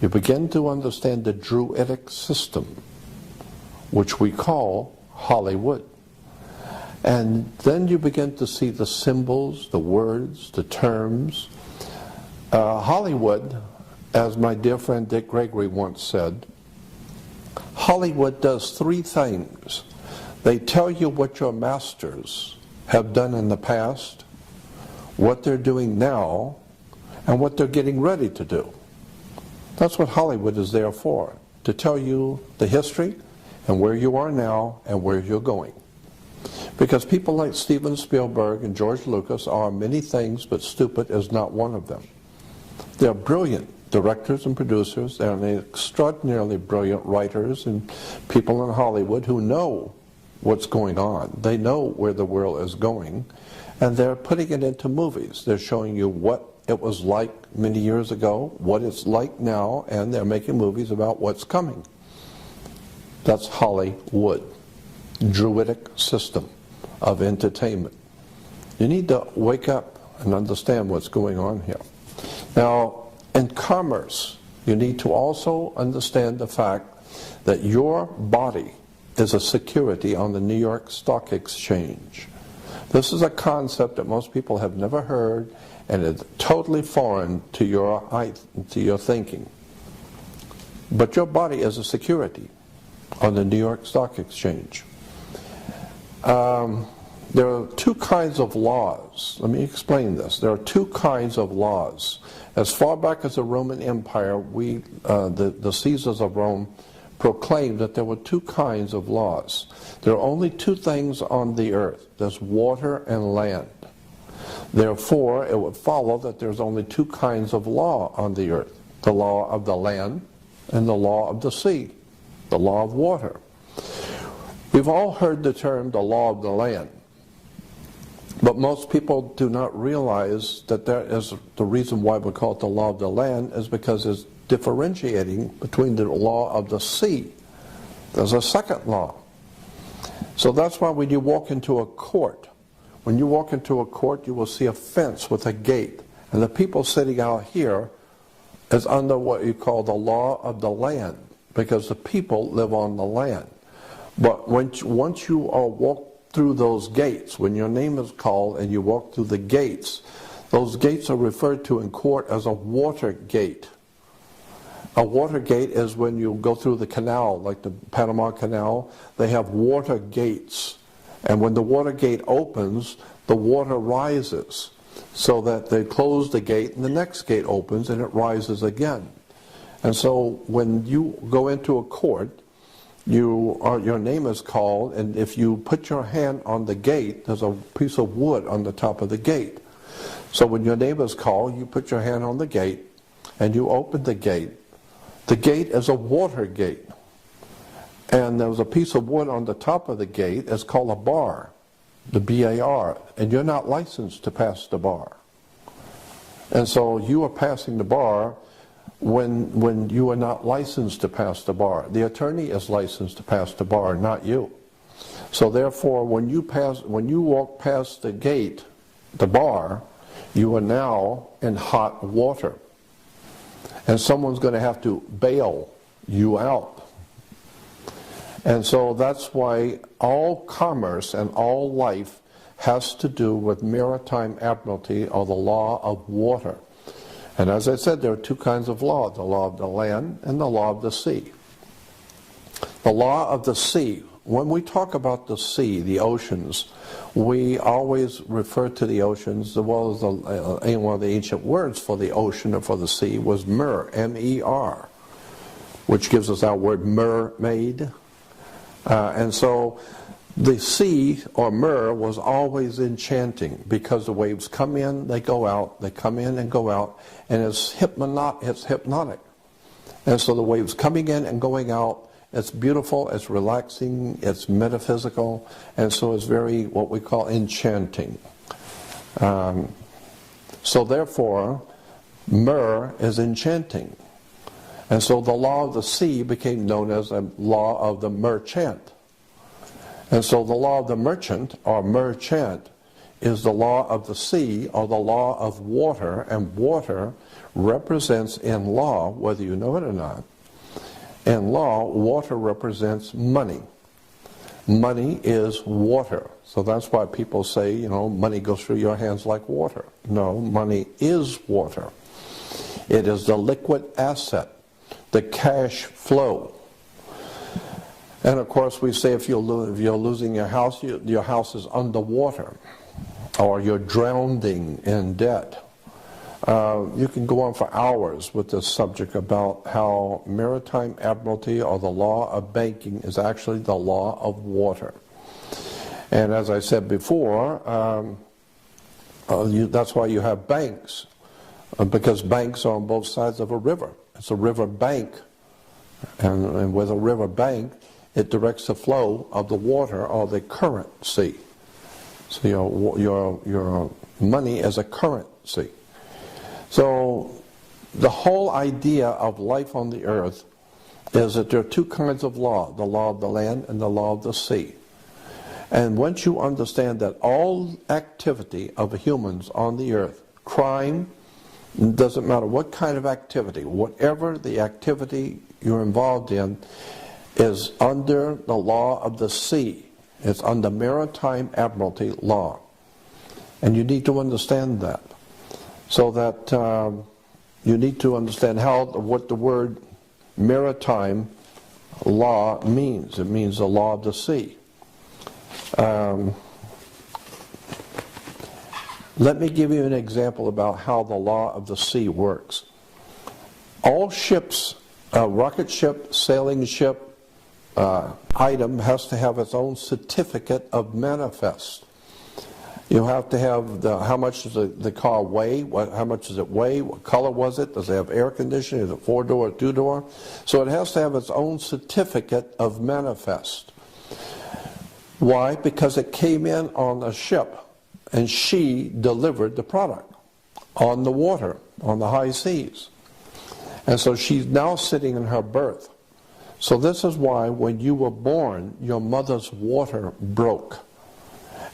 you begin to understand the Druidic system, which we call Hollywood. And then you begin to see the symbols, the words, the terms. Hollywood, as my dear friend Dick Gregory once said, Hollywood does three things. They tell you what your masters have done in the past, what they're doing now, and what they're getting ready to do. That's what Hollywood is there for, to tell you the history and where you are now and where you're going. Because people like Steven Spielberg and George Lucas are many things, but stupid is not one of them. They're brilliant directors and producers, and extraordinarily brilliant writers and people in Hollywood who know what's going on. They know where the world is going, and they're putting it into movies. They're showing you what it was like many years ago, what it's like now, and they're making movies about what's coming. That's Hollywood, Druidic system of entertainment. You need to wake up and understand what's going on here. Now, in commerce, you need to also understand the fact that your body is a security on the New York Stock Exchange. This is a concept that most people have never heard, and it's totally foreign to your thinking. But your body is a security on the New York Stock Exchange. There are two kinds of laws. Let me explain this. There are two kinds of laws. As far back as the Roman Empire, the Caesars of Rome proclaimed that there were two kinds of laws. There are only two things on the earth. There's water and land. Therefore, it would follow that there's only two kinds of law on the earth. The law of the land and the law of the sea. The law of water. We've all heard the term the law of the land. But most people do not realize that there is the reason why we call it the law of the land is because it's differentiating between the law of the sea. There's a second law. So that's why when you walk into a court, you will see a fence with a gate. And the people sitting out here is under what you call the law of the land, because the people live on the land. But once you walk through those gates, when your name is called and you walk through the gates, those gates are referred to in court as a water gate. A water gate is when you go through the canal, like the Panama Canal. They have water gates. And when the water gate opens, the water rises, so that they close the gate and the next gate opens and it rises again. And so when you go into a court, your name is called, and if you put your hand on the gate, there's a piece of wood on the top of the gate. So when your name is called, you put your hand on the gate and you open the gate. The gate is a water gate. And there's a piece of wood on the top of the gate. It's called a bar, the B-A-R. And you're not licensed to pass the bar. And so you are passing the bar when you are not licensed to pass the bar. The attorney is licensed to pass the bar, not you. So therefore, when you walk past the gate, the bar, you are now in hot water. And someone's going to have to bail you out. And so that's why all commerce and all life has to do with maritime admiralty, or the law of water. And as I said, there are two kinds of law, the law of the land and the law of the sea. The law of the sea, when we talk about the sea, the oceans, we always refer to the oceans, well as one of the ancient words for the ocean or for the sea was mer, M-E-R, which gives us our word mermaid. And so the sea, or mer, was always enchanting, because the waves come in, they go out, they come in and go out, and it's hypnotic. And so the waves coming in and going out, it's beautiful, it's relaxing, it's metaphysical, and so it's very, what we call, enchanting. So therefore, mer is enchanting. And so the law of the sea became known as a law of the merchant. And so the law of the merchant, or merchant, is the law of the sea, or the law of water, and water represents in law, whether you know it or not, in law, water represents money. Money is water. So that's why people say, money goes through your hands like water. No, money is water. It is the liquid asset, the cash flow. And of course we say if you're losing your house is underwater, or you're drowning in debt. You can go on for hours with this subject about how maritime admiralty, or the law of banking, is actually the law of water. And as I said before, that's why you have banks, because banks are on both sides of a river. It's a river bank, and with a river bank, it directs the flow of the water, or the currency. So your money is a currency. So the whole idea of life on the earth is that there are two kinds of law, the law of the land and the law of the sea. And once you understand that all activity of humans on the earth, crime, doesn't matter what kind of activity, whatever the activity you're involved in, is under the law of the sea. It's under maritime admiralty law. And you need to understand that. So that you need to understand what the word maritime law means. It means the law of the sea. Let me give you an example about how the law of the sea works. All ships, rocket ship, sailing ship, item has to have its own certificate of manifest. You have to have how much does the car weigh, how much does it weigh, what color was it, does it have air conditioning, is it 4-door or 2-door? So it has to have its own certificate of manifest. Why? Because it came in on a ship and she delivered the product on the water, on the high seas. And so she's now sitting in her berth. So this is why when you were born, your mother's water broke.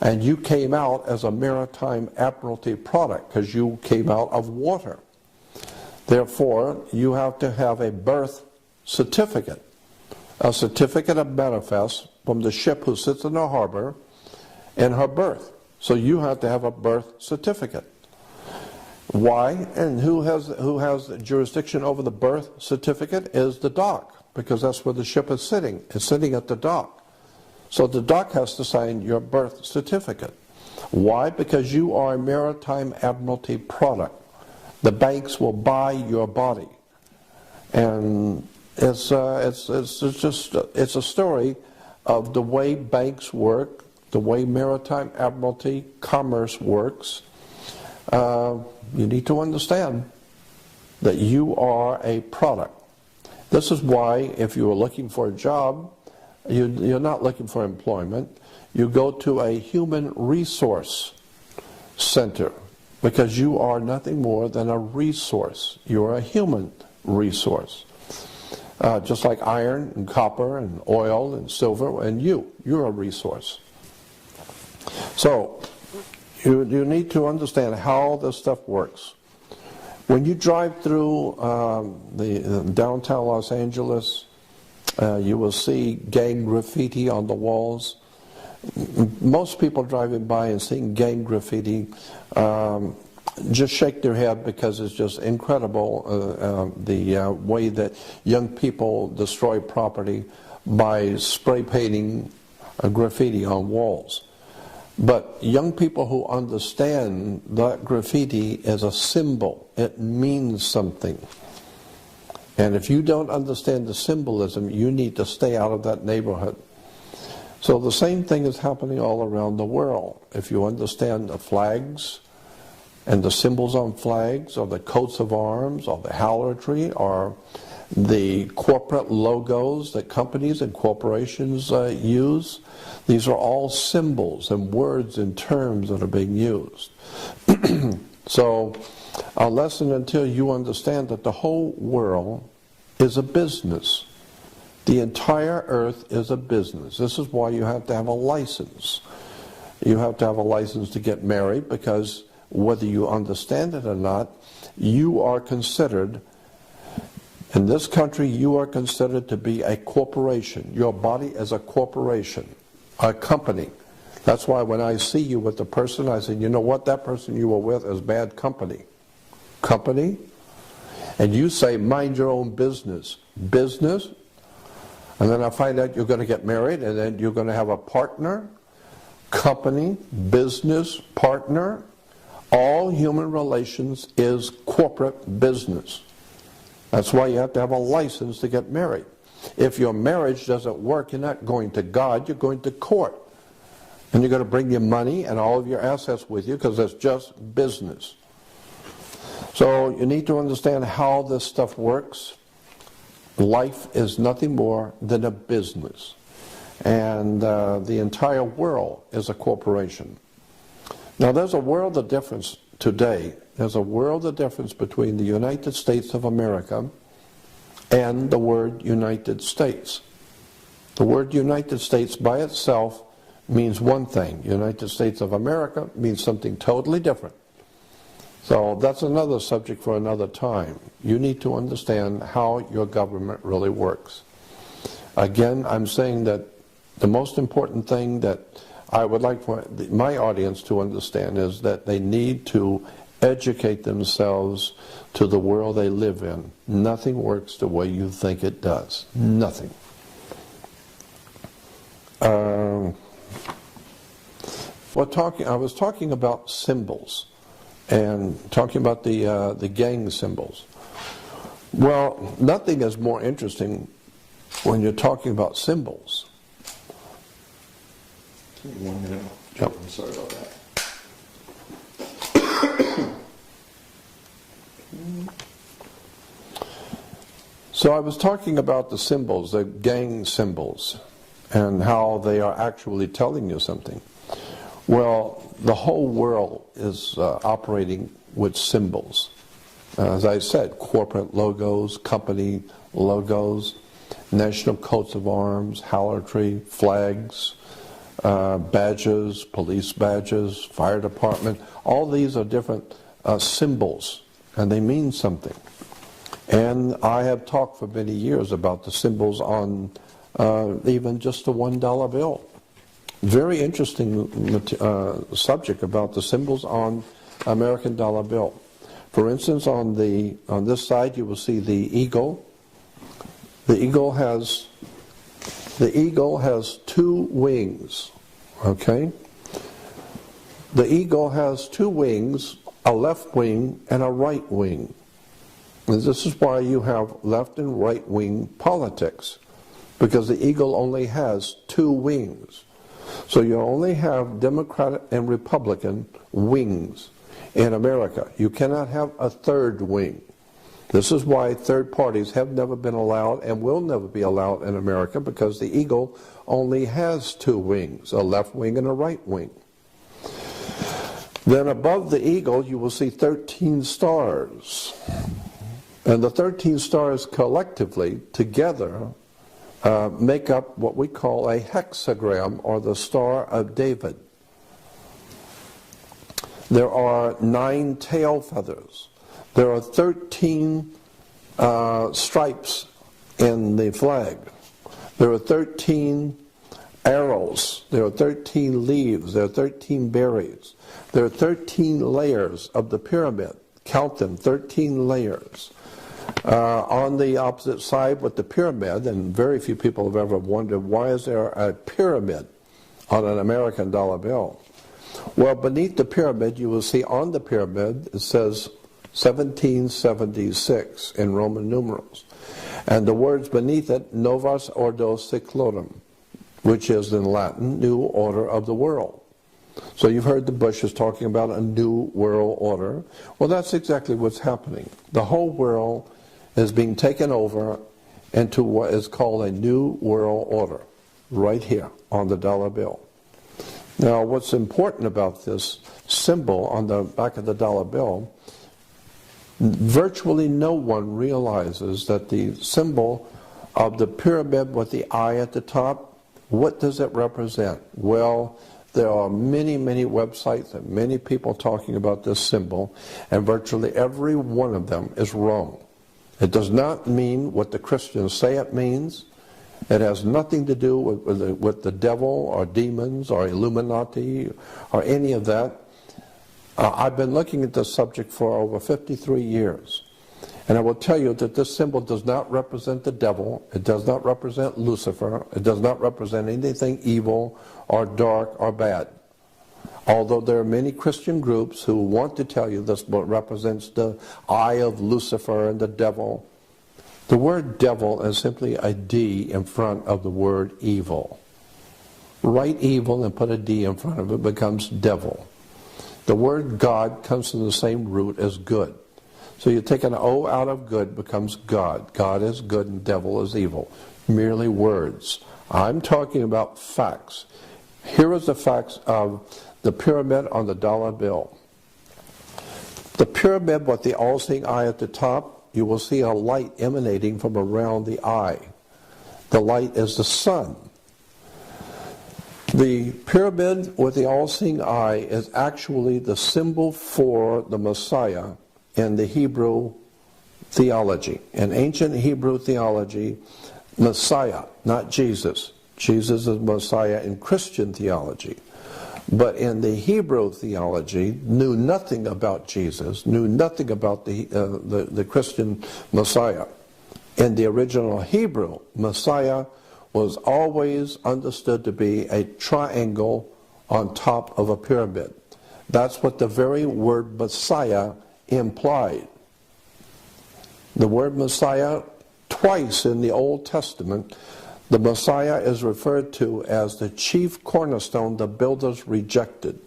And you came out as a maritime admiralty product because you came out of water. Therefore, you have to have a birth certificate, a certificate of manifest from the ship who sits in the harbor in her berth. So you have to have a birth certificate. Why? And who has jurisdiction over the birth certificate is the dock, because that's where the ship is sitting. It's sitting at the dock. So the dock has to sign your birth certificate. Why? Because you are a maritime admiralty product. The banks will buy your body. And it's a story of the way banks work, the way maritime admiralty commerce works. You need to understand that you are a product. This is why if you are looking for a job, you're not looking for employment. You go to a human resource center because you are nothing more than a resource. You're a human resource. Just like iron and copper and oil and silver, and you're a resource. So you need to understand how this stuff works. When you drive through the downtown Los Angeles, you will see gang graffiti on the walls. Most people driving by and seeing gang graffiti just shake their head because it's just incredible the way that young people destroy property by spray painting graffiti on walls. But young people who understand that graffiti is a symbol, it means something. And if you don't understand the symbolism, you need to stay out of that neighborhood. So the same thing is happening all around the world. If you understand the flags and the symbols on flags, or the coats of arms, or the harlotry, or the corporate logos that companies and corporations use, these are all symbols and words and terms that are being used. So unless and until you understand that the whole world is a business, the entire earth is a business. This is why you have to have a license. You have to have a license to get married, because whether you understand it or not, you are considered, in this country, you are considered to be a corporation. Your body is a corporation, a company. That's why when I see you with the person, I say, you know what, that person you were with is bad company. Company? And you say, mind your own business. Business? And then I find out you're going to get married, and then you're going to have a partner. Company, business, partner. All human relations is corporate business. That's why you have to have a license to get married. If your marriage doesn't work, you're not going to God, you're going to court. And you're going to bring your money and all of your assets with you, because it's just business. So you need to understand how this stuff works. Life is nothing more than a business. And the entire world is a corporation. Now there's a world of difference today, there's a world of difference between the United States of America and the word United States. The word United States by itself means one thing. United States of America means something totally different. So that's another subject for another time. You need to understand how your government really works. Again, I'm saying that the most important thing that I would like for my audience to understand is that they need to educate themselves to the world they live in. Nothing works the way you think it does. Nothing. I was talking about symbols and talking about the gang symbols. Well, nothing is more interesting when you're talking about symbols. 1 minute. Yep. I'm sorry about that. So I was talking about the symbols, the gang symbols, and how they are actually telling you something. Well, the whole world is operating with symbols. As I said, corporate logos, company logos, national coats of arms, harlotry, flags, badges, police badges, fire department. All these are different symbols, and they mean something. And I have talked for many years about the symbols on even just the $1 bill. Very interesting subject about the symbols on American dollar bill. For instance, on this side you will see the eagle. The eagle has two wings. Okay? The eagle has two wings, a left wing and a right wing. And this is why you have left and right wing politics, because the eagle only has two wings. So you only have Democratic and Republican wings in America. You cannot have a third wing. This is why third parties have never been allowed and will never be allowed in America, because the eagle only has two wings, a left wing and a right wing. Then above the eagle you will see 13 stars. And the 13 stars collectively, together, make up what we call a hexagram, or the Star of David. There are 9 tail feathers. There are 13 stripes in the flag. There are 13 arrows. There are 13 leaves. There are 13 berries. There are 13 layers of the pyramid. Count them, 13 layers. On the opposite side with the pyramid, and very few people have ever wondered, why is there a pyramid on an American dollar bill? Well, beneath the pyramid, you will see on the pyramid, it says 1776 in Roman numerals. And the words beneath it, Novus Ordo Seclorum, which is in Latin, New Order of the World. So you've heard the Bushes talking about a new world order. Well, that's exactly what's happening. The whole world is being taken over into what is called a new world order, right here on the dollar bill. Now, what's important about this symbol on the back of the dollar bill, virtually no one realizes that the symbol of the pyramid with the eye at the top, what does it represent? Well, there are many, many websites and many people talking about this symbol, and virtually every one of them is wrong. It does not mean what the Christians say it means. It has nothing to do with the devil or demons or Illuminati or any of that. I've been looking at this subject for over 53 years. And I will tell you that this symbol does not represent the devil. It does not represent Lucifer. It does not represent anything evil or dark or bad. Although there are many Christian groups who want to tell you this represents the eye of Lucifer and the devil. The word devil is simply a D in front of the word evil. Write evil and put a D in front of it, becomes devil. The word God comes from the same root as good. So you take an O out of good, becomes God. God is good and devil is evil. Merely words. I'm talking about facts. Here is the facts of the pyramid on the dollar bill. The pyramid with the all-seeing eye at the top, you will see a light emanating from around the eye. The light is the sun. The pyramid with the all-seeing eye is actually the symbol for the Messiah in the Hebrew theology. In ancient Hebrew theology, Messiah, not Jesus. Jesus is Messiah in Christian theology. But in the Hebrew theology, knew nothing about Jesus, knew nothing about the Christian Messiah. In the original Hebrew, Messiah was always understood to be a triangle on top of a pyramid. That's what the very word Messiah implied. The word Messiah, twice in the Old Testament, the Messiah is referred to as the chief cornerstone the builders rejected.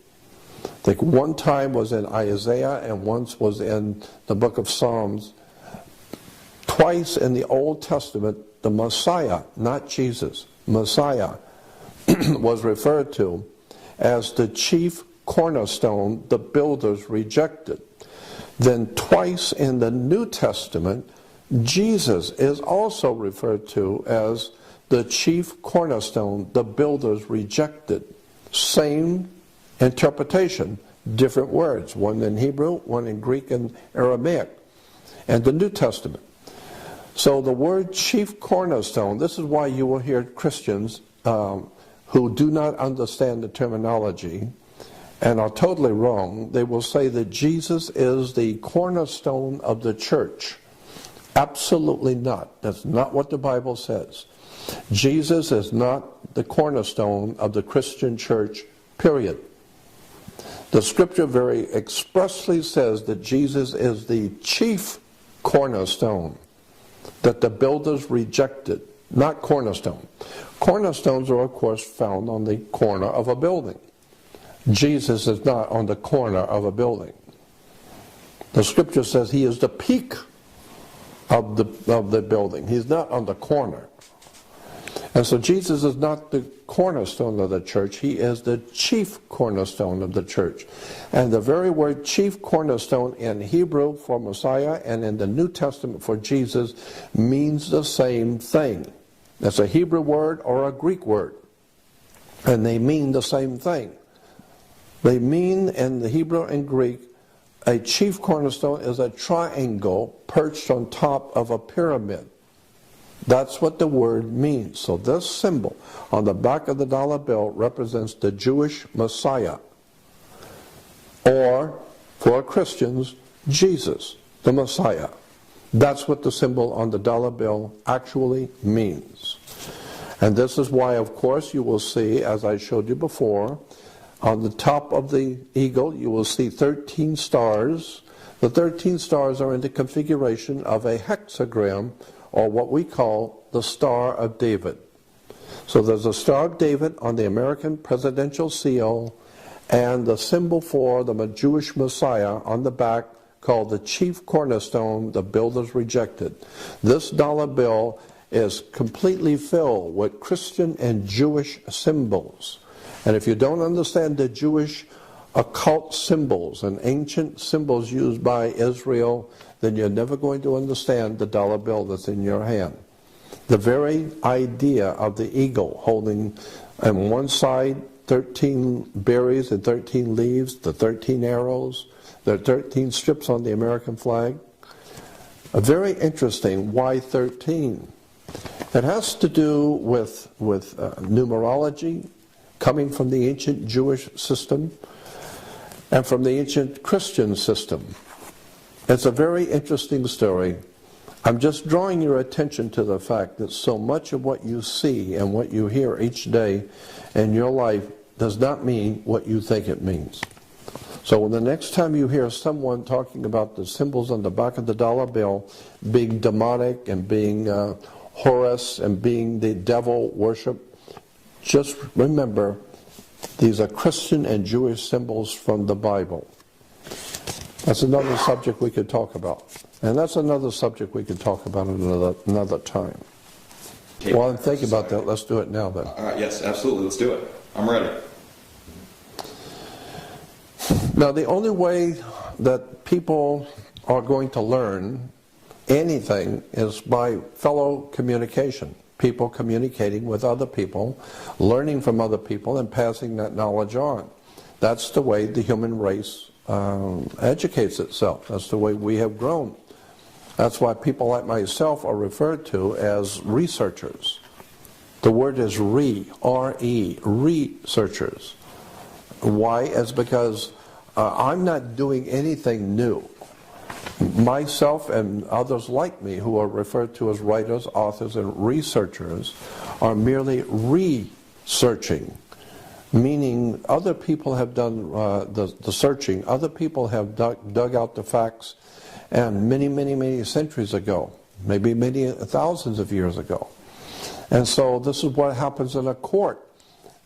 I think one time was in Isaiah and once was in the book of Psalms. Twice in the Old Testament, the Messiah, not Jesus, Messiah, was referred to as the chief cornerstone the builders rejected. Then twice in the New Testament, Jesus is also referred to as the chief cornerstone the builders rejected. Same interpretation, different words, one in Hebrew, one in Greek and Aramaic, and the New Testament. So the word chief cornerstone, this is why you will hear Christians who do not understand the terminology and are totally wrong. They will say that Jesus is the cornerstone of the church. Absolutely not. That's not what the Bible says. Jesus is not the cornerstone of the Christian church, period. The scripture very expressly says that Jesus is the chief cornerstone that the builders rejected, not cornerstone. Cornerstones are, of course, found on the corner of a building. Jesus is not on the corner of a building. The scripture says he is the peak of the building. He's not on the corner. And so Jesus is not the cornerstone of the church. He is the chief cornerstone of the church. And the very word chief cornerstone in Hebrew for Messiah and in the New Testament for Jesus means the same thing. It's a Hebrew word or a Greek word. And they mean the same thing. They mean in the Hebrew and Greek, a chief cornerstone is a triangle perched on top of a pyramid. That's what the word means. So this symbol on the back of the dollar bill represents the Jewish Messiah. Or, for Christians, Jesus, the Messiah. That's what the symbol on the dollar bill actually means. And this is why, of course, you will see, as I showed you before, on the top of the eagle, you will see 13 stars. The 13 stars are in the configuration of a hexagram, or what we call the Star of David. So there's a Star of David on the American presidential seal, and the symbol for the Jewish Messiah on the back, called the chief cornerstone the builders rejected. This dollar bill is completely filled with Christian and Jewish symbols. And if you don't understand the Jewish occult symbols and ancient symbols used by Israel, then you're never going to understand the dollar bill that's in your hand. The very idea of the eagle holding on one side 13 berries and 13 leaves, the 13 arrows, the 13 strips on the American flag. Very interesting. Why 13? It has to do with numerology, coming from the ancient Jewish system and from the ancient Christian system. It's a very interesting story. I'm just drawing your attention to the fact that so much of what you see and what you hear each day in your life does not mean what you think it means. So when the next time you hear someone talking about the symbols on the back of the dollar bill being demonic and being Horus and being the devil worship, just remember these are Christian and Jewish symbols from the Bible. That's another subject we could talk about. And that's another subject we could talk about another time. Okay. Well, I'm thinking about that. Let's do it now then. Yes, absolutely. Let's do it. I'm ready. Now, the only way that people are going to learn anything is by fellow communication. People communicating with other people, learning from other people, and passing that knowledge on. That's the way the human race educates itself. That's the way we have grown. That's why people like myself are referred to as researchers. The word is R-E, researchers. Why? It's because I'm not doing anything new. Myself and others like me who are referred to as writers, authors, and researchers are merely researching, meaning other people have done the searching, other people have dug out the facts, and many centuries ago, maybe many thousands of years ago. And so this is what happens in a court.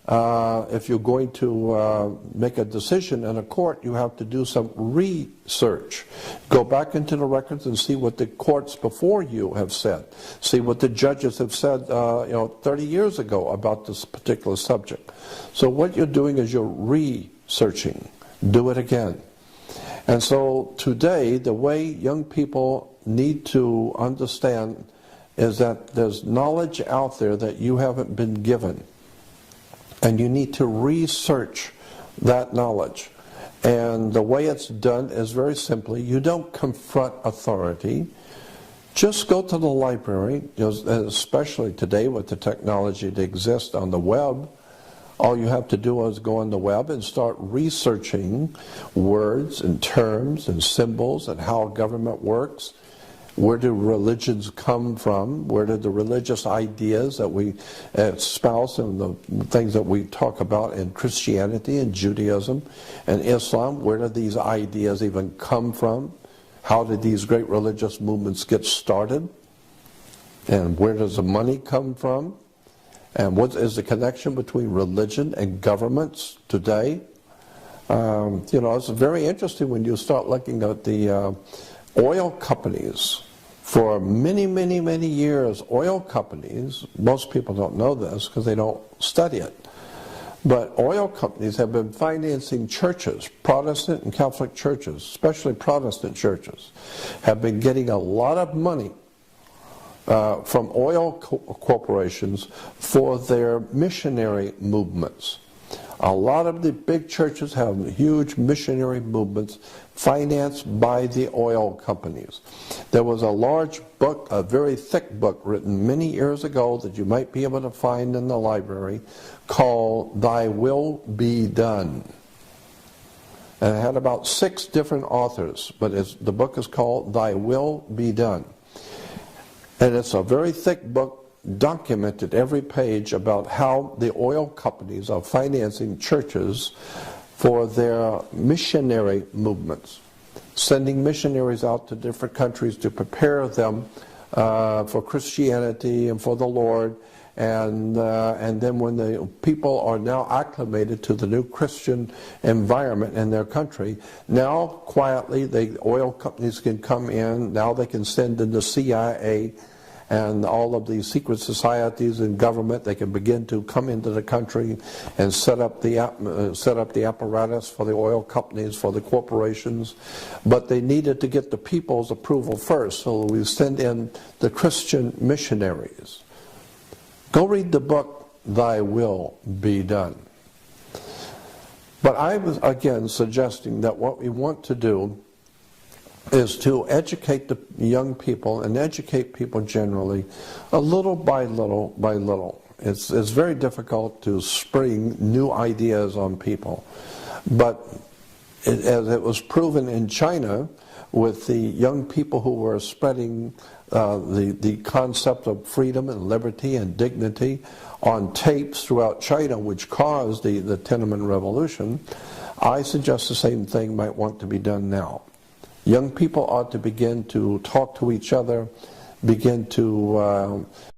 If you're going to make a decision in a court, you have to do some research. Go back into the records and see what the courts before you have said. See what the judges have said 30 years ago about this particular subject. So what you're doing is you're researching. Do it again. And so today, the way young people need to understand is that there's knowledge out there that you haven't been given. And you need to research that knowledge. And the way it's done is very simply, you don't confront authority. Just go to the library, especially today with the technology that exists on the web. All you have to do is go on the web and start researching words and terms and symbols and how government works. Where do religions come from? Where do the religious ideas that we espouse and the things that we talk about in Christianity and Judaism and Islam, where do these ideas even come from? How did these great religious movements get started? And where does the money come from? And what is the connection between religion and governments today? It's very interesting when you start looking at the oil companies. For many years, oil companies, most people don't know this because they don't study it, but oil companies have been financing churches, Protestant and Catholic churches, especially Protestant churches, have been getting a lot of money from oil corporations for their missionary movements. A lot of the big churches have huge missionary movements financed by the oil companies. There was a large book, a very thick book written many years ago that you might be able to find in the library called Thy Will Be Done. And it had about 6 different authors, but the book is called Thy Will Be Done. And it's a very thick book, documented every page about how the oil companies are financing churches for their missionary movements, sending missionaries out to different countries to prepare them for Christianity and for the Lord. And then when the people are now acclimated to the new Christian environment in their country, now quietly the oil companies can come in, now they can send in the CIA and all of these secret societies and government. They can begin to come into the country and set up the apparatus for the oil companies, for the corporations. But they needed to get the people's approval first, so we send in the Christian missionaries. Go read the book, Thy Will Be Done. But I was again suggesting that what we want to do is to educate the young people and educate people generally a little by little by little. It's very difficult to spring new ideas on people. But as it was proven in China with the young people who were spreading the concept of freedom and liberty and dignity on tapes throughout China, which caused the Tiananmen Revolution, I suggest the same thing might want to be done now. Young people ought to begin to talk to each other, begin to